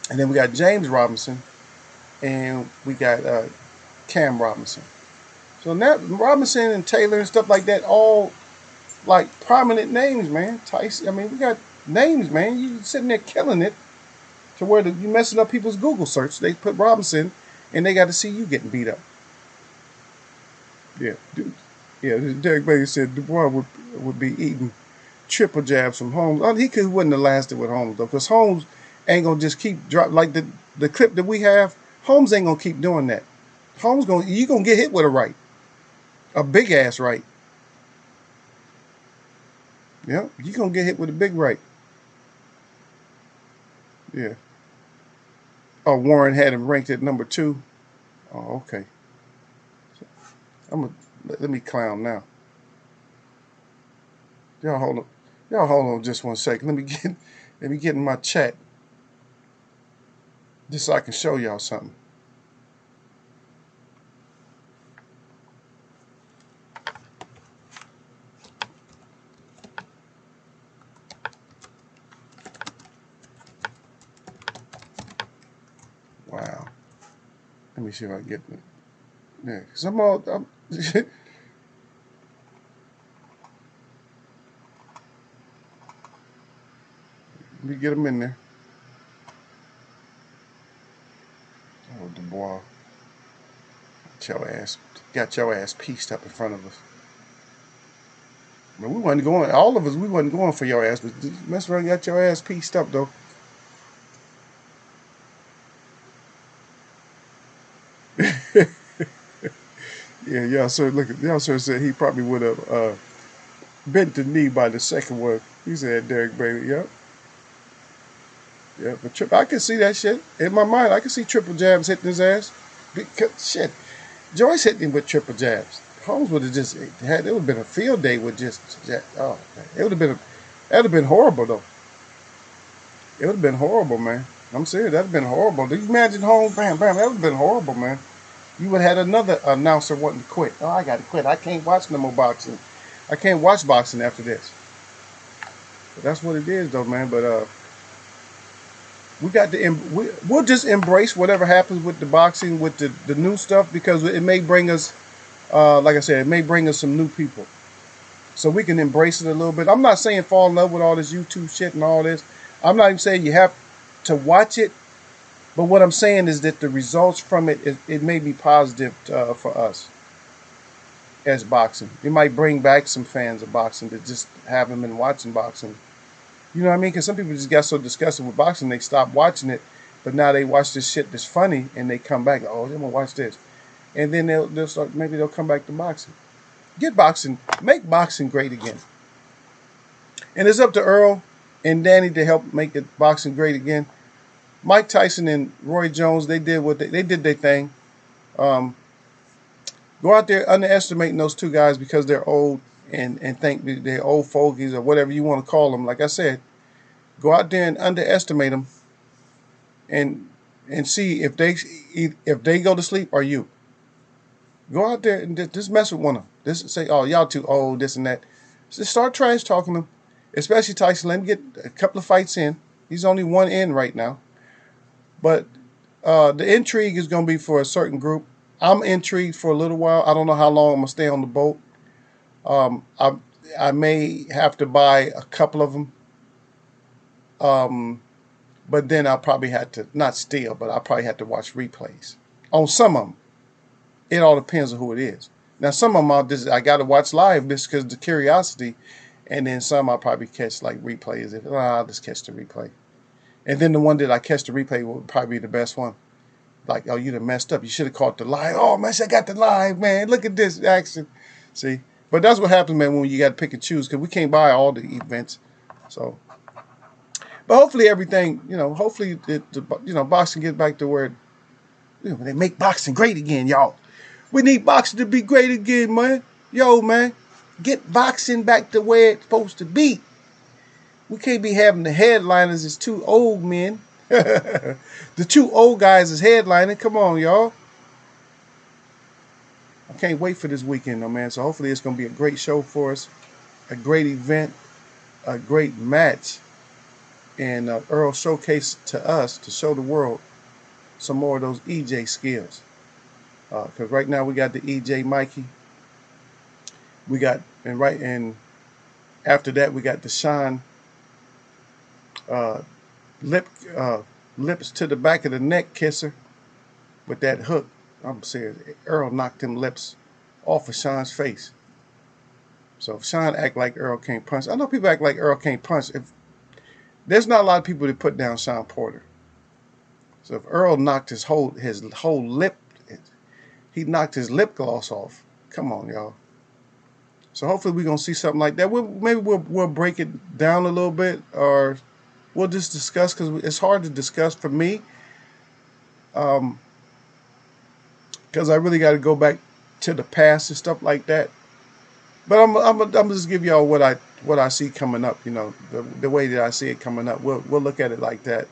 And then we got James Robinson, and we got Cam Robinson. So Nat Robinson and Taylor and stuff like that, all like prominent names, man. Tyson. I mean, we got names, man. You sitting there killing it to where you messing up people's Google search. They put Robinson, and they got to see you getting beat up. Yeah, dude. Yeah, Derek Bailey said Dubois would be eating triple jabs from Holmes. He wouldn't have lasted with Holmes though, because Holmes ain't gonna just keep drop like the clip that we have. Holmes ain't gonna keep doing that. Holmes you gonna get hit with a right, a big ass right. Yeah, you gonna get hit with a big right. Yeah. Oh, Warren had him ranked at number 2. Oh, okay. Let me clown now. Y'all hold on. Y'all hold on just one second. Let me get in my chat just so I can show y'all something. Wow. Let me see if I get it. Yeah, cause I'm let me get them in there. Oh, Dubois. Got your ass pieced up in front of us. But we wasn't going, all of us, we wasn't going for your ass, but mess around, got your ass pieced up, though. Yeah, y'all sir said he probably would have bent the knee by the second one. He said, Derek Bailey, yep. Yeah, but I can see that shit. In my mind, I can see triple jabs hitting his ass. Because, shit, Joyce hit him with triple jabs. Holmes would have just it would have been a field day with just oh man. That would have been horrible though. It would have been horrible, man. I'm serious, that'd have been horrible. Do you imagine Holmes, bam, bam, that would have been horrible, man. You would have had another announcer wanting to quit. Oh, I gotta quit. I can't watch no more boxing. I can't watch boxing after this. But that's what it is though, man. But we got to we'll just embrace whatever happens with the boxing, with the new stuff, because it may bring us like I said, it may bring us some new people. So we can embrace it a little bit. I'm not saying fall in love with all this YouTube shit and all this. I'm not even saying you have to watch it. But what I'm saying is that the results from it may be positive for us as boxing. It might bring back some fans of boxing that just haven't been watching boxing. You know what I mean? Because some people just got so disgusted with boxing, they stopped watching it. But now they watch this shit that's funny, and they come back. Oh, I'm going to watch this. And then they'll start, maybe they'll come back to boxing. Get boxing, make boxing great again. And it's up to Earl and Danny to help make it boxing great again. Mike Tyson and Roy Jones, they did they did their thing. Go out there underestimating those two guys because they're old and think they're old fogies or whatever you want to call them. Like I said, go out there and underestimate them and see if they go to sleep or you. Go out there and just mess with one of them. Just say, oh, y'all too old, this and that. Just start trash talking them, especially Tyson. Let him get a couple of fights in. He's only one in right now. But the intrigue is going to be for a certain group. I'm intrigued for a little while. I don't know how long I'm going to stay on the boat. I may have to buy a couple of them. But then I'll probably have to, not steal, but I'll probably have to watch replays on some of them. It all depends on who it is. Now, some of them I got to watch live just because of the curiosity And then some I'll probably catch like replays. If I'll just catch the replay. And then the one that I catch the replay will probably be the best one. Like, oh, you done messed up. You should have caught the live. Oh, man, I got the live, man. Look at this action. See? But that's what happens, man, when you got to pick and choose, because we can't buy all the events. So, but hopefully everything, hopefully, boxing gets back to where, they make boxing great again, y'all. We need boxing to be great again, man. Yo, man, get boxing back to where it's supposed to be. We can't be having the headliners as two old men. The two old guys is headlining. Come on, y'all. I can't wait for this weekend, though, man. So hopefully it's going to be a great show for us, a great event, a great match, and Earl showcase to us to show the world some more of those EJ skills. Because right now we got the EJ Mikey. We got, and after that we got the Sean lips to the back of the neck kisser with that hook. I'm serious. Earl knocked them lips off of Sean's face. So if Sean act like Earl can't punch, I know people act like Earl can't punch. There's not a lot of people that put down Sean Porter. So if Earl knocked his whole lip, he knocked his lip gloss off. Come on, y'all. So hopefully we're gonna see something like that. Maybe we'll break it down a little bit, or we'll just discuss, because it's hard to discuss for me. Because I really got to go back to the past and stuff like that. But I'm just give y'all what I see coming up. The way that I see it coming up. We'll look at it like that.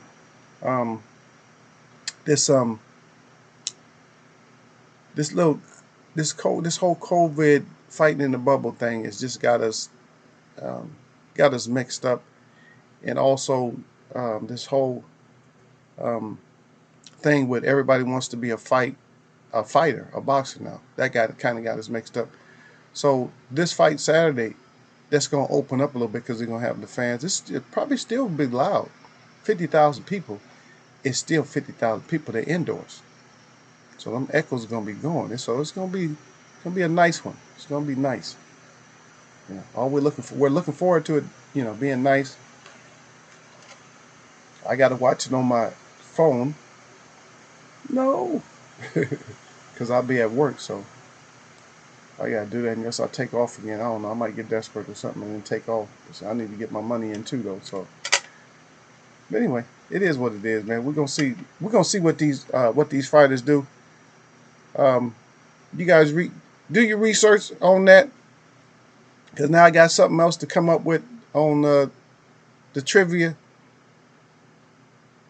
This whole COVID fighting in the bubble thing has just got us mixed up, and also this whole thing with everybody wants to be a fighter, a boxer now. That kind of got us mixed up. So this fight Saturday, that's going to open up a little bit, because they're going to have the fans. It's probably still be loud. 50,000 people. It's still 50,000 people. They're indoors. So them echoes are going to be going. So it's going to be a nice one. It's going to be nice. All we're looking forward to it, being nice. I got to watch it on my phone. No. Because I'll be at work, so I got to do that. And yes, I'll take off again. I don't know. I might get desperate or something and then take off. So I need to get my money in too, though. So, but anyway, it is what it is, man. We're gonna see what these fighters do. You guys do your research on that, because now I got something else to come up with on the trivia.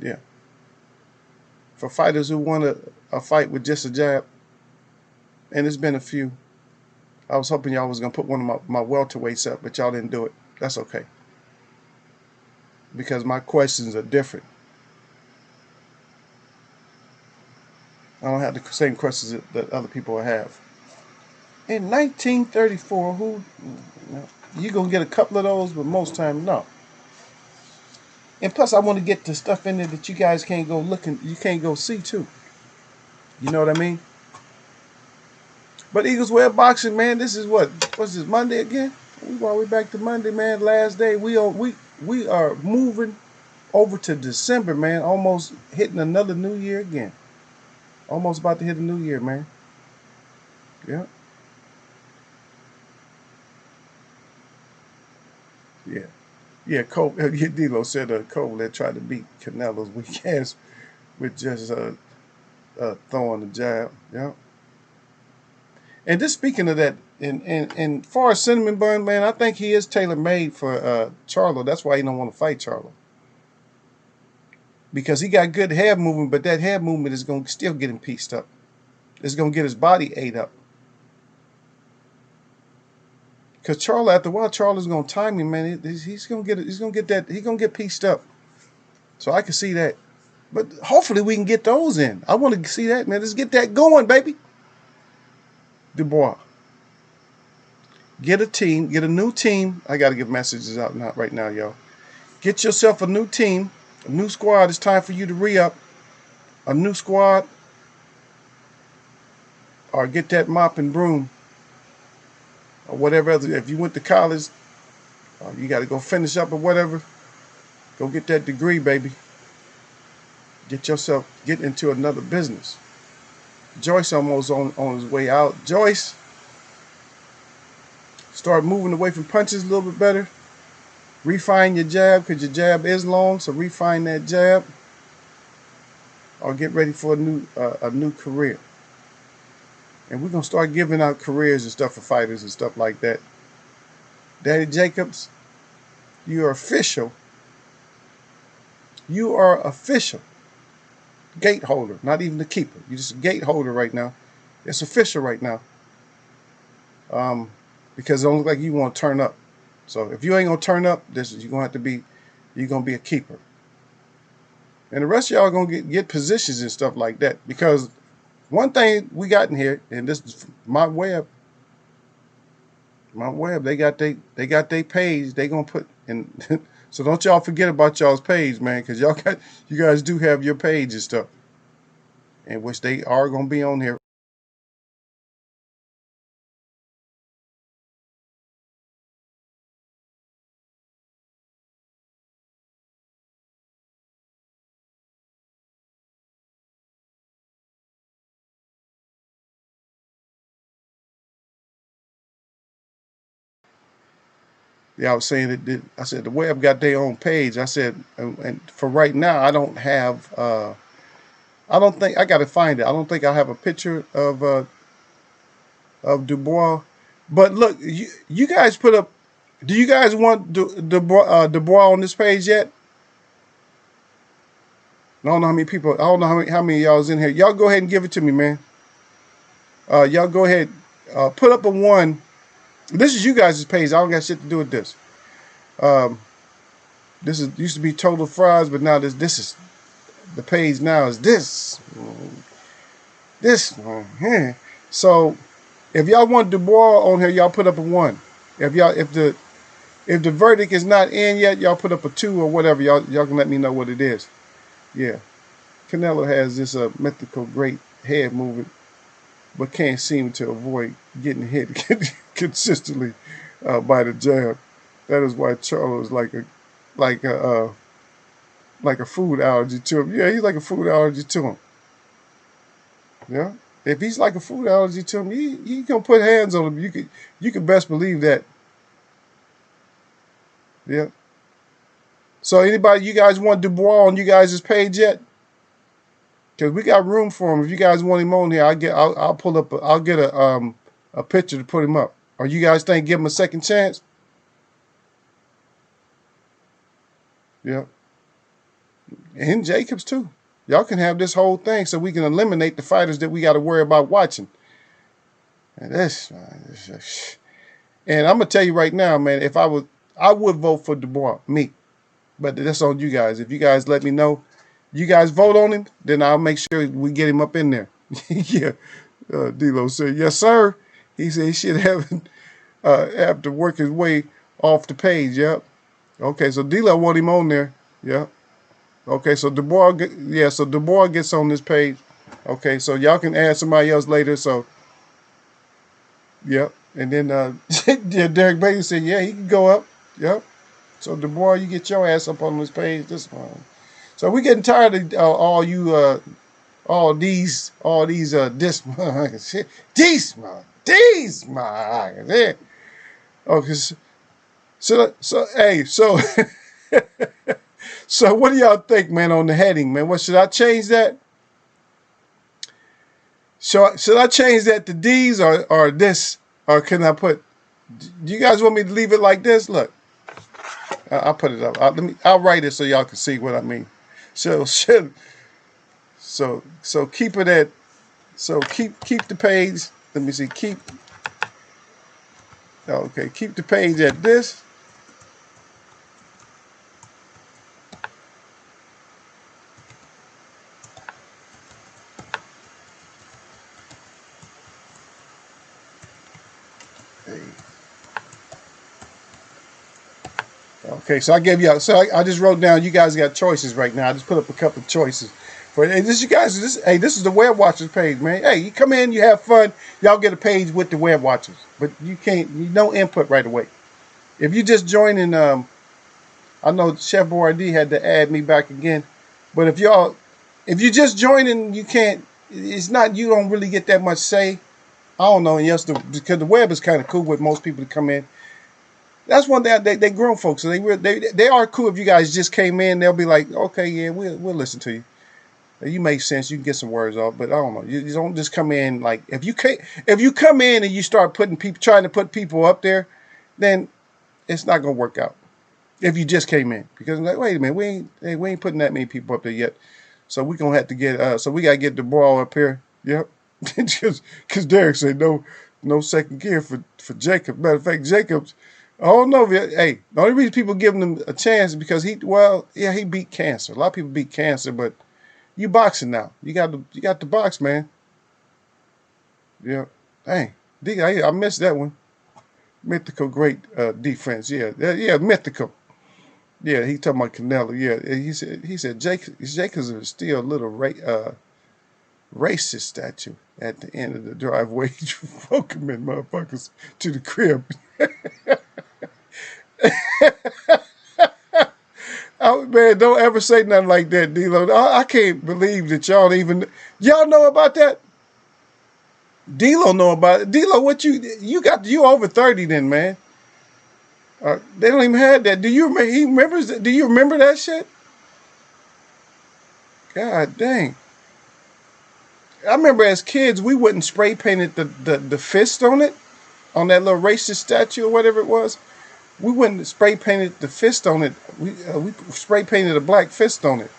Yeah. For fighters who want a fight with just a jab, and there's been a few. I was hoping y'all was going to put one of my welterweights up, but y'all didn't do it. That's okay. Because my questions are different. I don't have the same questions that other people have. In 1934, you going to get a couple of those, but most times, no. And plus, I want to get the stuff in there that you guys can't go looking, you can't go see too. You know what I mean? But Eagles Web Boxing, man, this is what's this, Monday again? We're back to Monday, man. Last day. We are moving over to December, man. Almost hitting another new year again. Almost about to hit a new year, man. Yeah. Yeah. Yeah, D'Lo said Kovalev tried to beat Canelo's weak ass with just throwing the jab. Yeah. And just speaking of that, and far as Cinnamon Bun, man, I think he is tailor-made for Charlo. That's why he don't want to fight Charlo. Because he got good head movement, but that head movement is going to still get him pieced up. It's going to get his body ate up. Because Charlo, after a while, Charlo's going to time him, man. He's going to get pieced up. So I can see that. But hopefully we can get those in. I want to see that, man. Let's get that going, baby. Dubois. Get a new team. I got to give messages out right now, y'all. Get yourself a new team, a new squad. It's time for you to re-up. A new squad. Or get that mop and broom. Or whatever else. If you went to college, You got to go finish up or whatever. Go get that degree, baby. Get into another business. Joyce almost on his way out. Joyce, start moving away from punches a little bit better. Refine your jab, because your jab is long, so refine that jab. Or get ready for a new career. And we're going to start giving out careers and stuff for fighters and stuff like that. Daddy Jacobs, you are official. You are official. Gate holder, not even the keeper. You're just a gate holder right now. It's official right now. Because it don't look like you want to turn up. So if you ain't going to turn up, you're going to be a keeper. And the rest of y'all are going to get positions and stuff like that. Because one thing we got in here, and this is my web, they got their page. They gonna put in. So don't y'all forget about y'all's page, man, because you guys do have your page and stuff, in which they are gonna be on here. Yeah, I was saying that. I said the web got their own page. I said, and for right now, I don't have. I don't think I got to find it. I don't think I have a picture of Dubois. But look, you guys put up. Do you guys want Dubois on this page yet? I don't know how many people. I don't know how many of y'all is in here. Y'all go ahead and give it to me, man. Y'all go ahead. Put up a 1. This is you guys' page. I don't got shit to do with this. This used to be Total Fries, but now this is the page. Now is this. So if y'all want Dubois on here, y'all put up a 1. If the verdict is not in yet, y'all put up a 2 or whatever. Y'all can let me know what it is. Yeah, Canelo has this mythical great head movement, but can't seem to avoid getting hit consistently by the jab. That is why Charlo is like a food allergy to him. Yeah, he's like a food allergy to him. Yeah, if he's like a food allergy to him, he gonna put hands on him. You can best believe that. Yeah. So anybody, you guys want Dubois on you guys' page yet? Because we got room for him. If you guys want him on here, I'll pull up. I'll get a picture to put him up. Or you guys think give him a second chance? Yeah. And Jacobs too. Y'all can have this whole thing so we can eliminate the fighters that we got to worry about watching. And and I'm gonna tell you right now, man. If I would vote for Dubois, me. But that's on you guys. If you guys let me know, you guys vote on him, then I'll make sure we get him up in there. Yeah. D-Lo said, yes, sir. He said he should have to work his way off the page. Yep. Okay, so D-Lo want him on there. Yep. Okay, so Dubois gets on this page. Okay, so y'all can add somebody else later. So, yep. And then yeah, Derek Bailey said, yeah, he can go up. Yep. So Dubois, you get your ass up on this page this one. So we getting tired of all these this okay, so so what do y'all think, man, on the heading, man? What should I change that? Should I change that to D's or this, or can I put? Do you guys want me to leave it like this? Look, I'll put it up. I'll write it so y'all can see what I mean. So keep it at. So keep the page. Let me see. Keep the page at this. Okay, so I gave you. So I just wrote down. You guys got choices right now. I just put up a couple of choices. Hey, this is the Web Watchers page, man. Hey, you come in, you have fun. Y'all get a page with the Web Watchers, but you no input right away. If you just joining, I know Chef Boyardee had to add me back again, but if you just joining, you can't. It's not. You don't really get that much say. I don't know. And yes, because the web is kind of cool with most people to come in. That's one thing. They grown folks, so they are cool. If you guys just came in, they'll be like, okay, yeah, we'll listen to you. You make sense. You can get some words off, but I don't know. You don't just come in like if you come in and you start trying to put people up there, then it's not gonna work out. If you just came in, because like, wait a minute, we ain't putting that many people up there yet, so we gonna have to get so we gotta get the ball up here. Yep, because Derek said no second gear for Jacob. Matter of fact, Jacob's. I don't know. Hey, the only reason people giving him a chance is because he beat cancer. A lot of people beat cancer, but you boxing now. You got the box, man. Yeah. Dang. I missed that one. Mythical, great defense. Yeah, mythical. Yeah, he talking about Canelo. Yeah, he said Jacobs is still a little racist statue at the end of the driveway. Welcome in, motherfuckers, to the crib. Oh, man, don't ever say nothing like that, D-Lo. I can't believe that y'all know about that. D-Lo know about it. D-Lo, what you over 30 then, man. They don't even have that. Do you remember? Do you remember that shit? God dang. I remember as kids, we wouldn't spray painted the fist on it, on that little racist statue or whatever it was. We wouldn't spray painted the fist on it. We spray painted a black fist on it.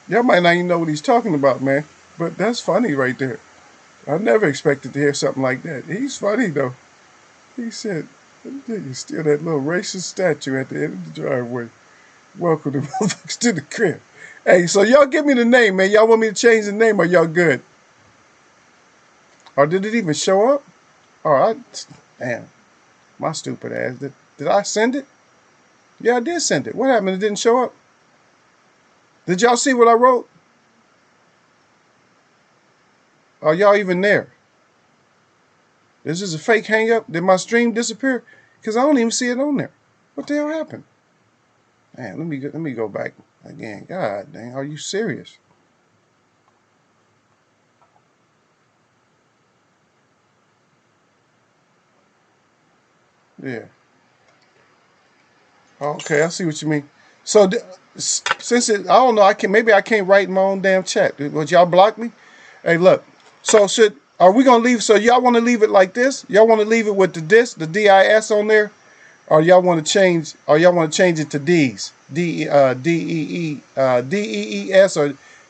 Y'all might not even know what he's talking about, man. But that's funny right there. I never expected to hear something like that. He's funny, though. He said, you steal that little racist statue at the end of the driveway. Welcome to motherfuckers to the crib. Hey, so y'all give me the name, man. Y'all want me to change the name or y'all good? Or did it even show up? Damn. My stupid ass. Did I send it? Yeah, I did send it. What happened? It didn't show up. Did y'all see what I wrote? Are y'all even there? This is a fake hang up. Did my stream disappear? Because I don't even see it on there. What the hell happened? Man, let me go back again. God dang, are you serious? Yeah. Okay, I see what you mean. So since I don't know, maybe I can't write in my own damn chat. Would y'all block me? Hey, look. So are we gonna leave? So y'all want to leave it like this? Y'all want to leave it with the DIS on there, or y'all want to change? Or y'all want to change it to D's, DEES or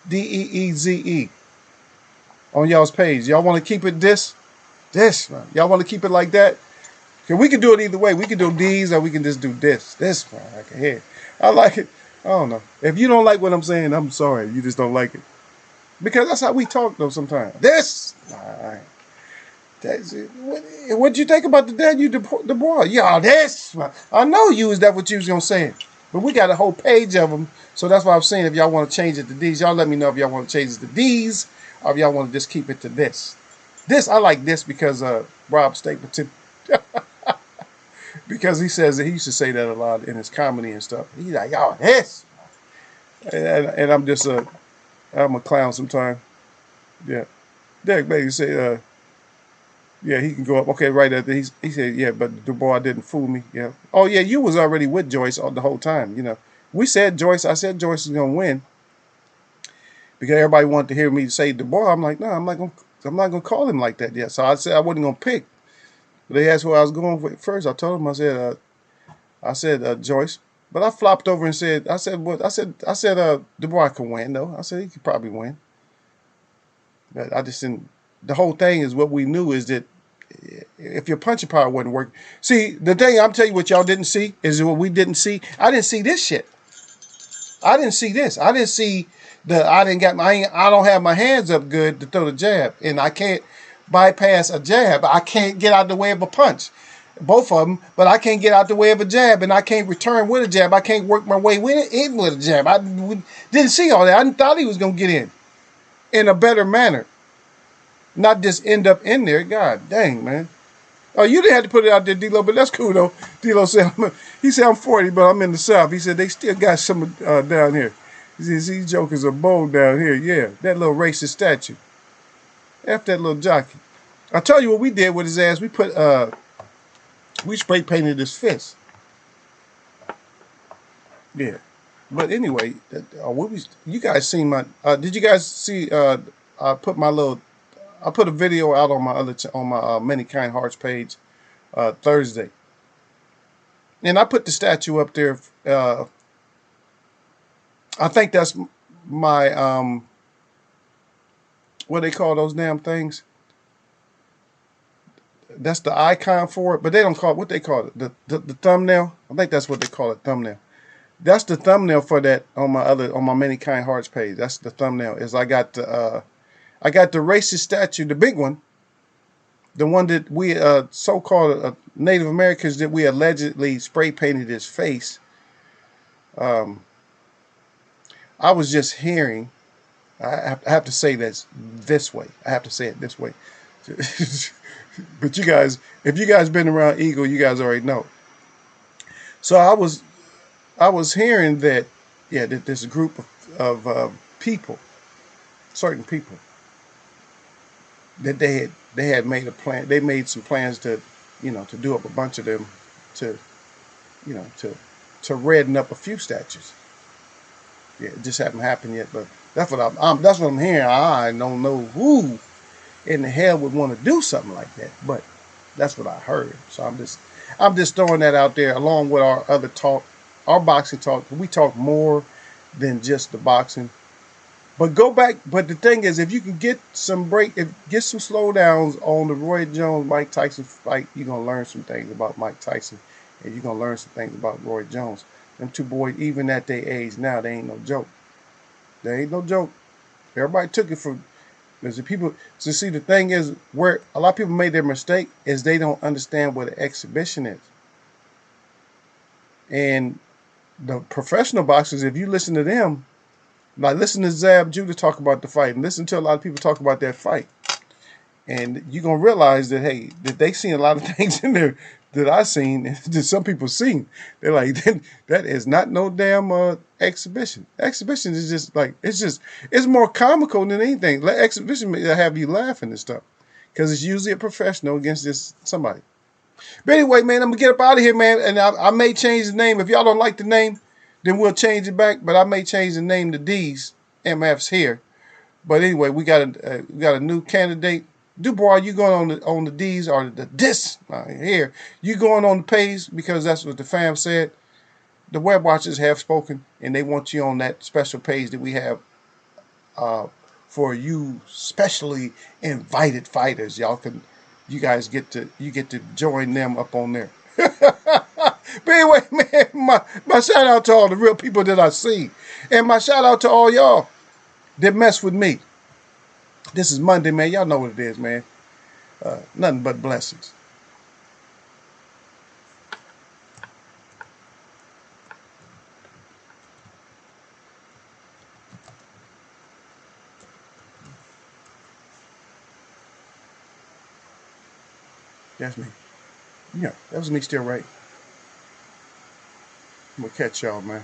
DEEZE on y'all's page? Y'all want to keep it this? Y'all want to keep it like that? We can do it either way. We can do these or we can just do this. This one, I can hear. I like it. I don't know. If you don't like what I'm saying, I'm sorry. You just don't like it. Because that's how we talk, though, sometimes. This! All right. What'd you think about the Daniel Dubois? Yeah, this! I know that's what you was going to say. But we got a whole page of them. So that's why I'm saying if y'all want to change it to these, y'all let me know if y'all want to change it to these or if y'all want to just keep it to this. I like this because Rob Stapleton... Because he says that he used to say that a lot in his comedy and stuff. He's like, y'all, this. And I'm just I'm a clown sometimes. Yeah. Derek Bailey said, yeah, he can go up. Okay, right after he said, yeah, but Dubois didn't fool me. Yeah. Oh, yeah, you was already with Joyce the whole time. You know, I said Joyce is going to win because everybody wanted to hear me say Dubois. I'm like, no, I'm not going to call him like that yet. So I said I wasn't going to pick. They asked who I was going with first. I told them, I said Joyce, but I flopped over and said, I said Dubois can win though. I said he could probably win. But I just didn't. The whole thing is what we knew is that if your punching power wasn't working. See, the thing I'm telling you what y'all didn't see is what we didn't see. I didn't see this shit. I didn't see this. I didn't see I don't have my hands up good to throw the jab, and I can't bypass a jab. I can't get out the way of a punch. Both of them, but I can't get out the way of a jab, and I can't return with a jab. I can't work my way in with a jab. I didn't see all that. I thought he was going to get in a better manner, not just end up in there. God dang, man. Oh, you didn't have to put it out there, D-Lo, but that's cool though. D-Lo said, he said I'm 40, but I'm in the South. He said they still got some down here. He says these jokers are bold down here. Yeah, that little racist statue. F that little jockey. I tell you what we did with his ass. We spray painted his fist. Yeah. But anyway, you guys seen my? Did you guys see? I put my little. I put a video out on my on my Many Kind Hearts page Thursday, and I put the statue up there. I think that's my what they call those damn things. That's the icon for it, but they don't call it what they call it. The thumbnail. I think that's what they call it, thumbnail. That's the thumbnail for that on my Many Kind Hearts page. That's the thumbnail. Is I got the racist statue, the big one, the one that we so-called Native Americans that we allegedly spray painted his face. I was just hearing. I have to say this way. I have to say it this way. But you guys, if you guys been around Eagle, you guys already know. So I was hearing that, yeah, that this group of people, certain people, that they had made a plan. They made some plans to, to do up a bunch of them, to redden up a few statues. Yeah, it just haven't happened yet, but that's what I'm hearing. I don't know who in the hell would want to do something like that, but that's what I heard. So I'm just throwing that out there along with our other talk, our boxing talk. We talk more than just the boxing. But go back. But the thing is, if you can get some get some slowdowns on the Roy Jones Mike Tyson fight, you're gonna learn some things about Mike Tyson, and you're gonna learn some things about Roy Jones. Them two boys, even at their age now, they ain't no joke. They ain't no joke. Everybody took it for. Because the people, so see, the thing is, where a lot of people made their mistake is they don't understand what an exhibition is. And the professional boxers, if you listen to them, like listen to Zab Judah talk about the fight, and listen to a lot of people talk about that fight, and you're gonna realize that hey, that they seen a lot of things in there that I seen, that some people seen. They're like, that is not no damn exhibition. Exhibition is just like it's more comical than anything. Exhibition have you laughing and stuff, because it's usually a professional against this somebody. But anyway, man, I'm gonna get up out of here, man, and I may change the name. If y'all don't like the name, then we'll change it back. But I may change the name to D's MF's here. But anyway, we got a new candidate. Dubois, you going on the D's or the dis here? You going on the page because that's what the fam said. The web watchers have spoken, and they want you on that special page that we have for you specially invited fighters. You guys get to join them up on there. But anyway, man, my shout out to all the real people that I see, and my shout out to all y'all that mess with me. This is Monday, man. Y'all know what it is, man. Nothing but blessings. That's me. Yeah, that was me still right. I'm going to catch y'all, man.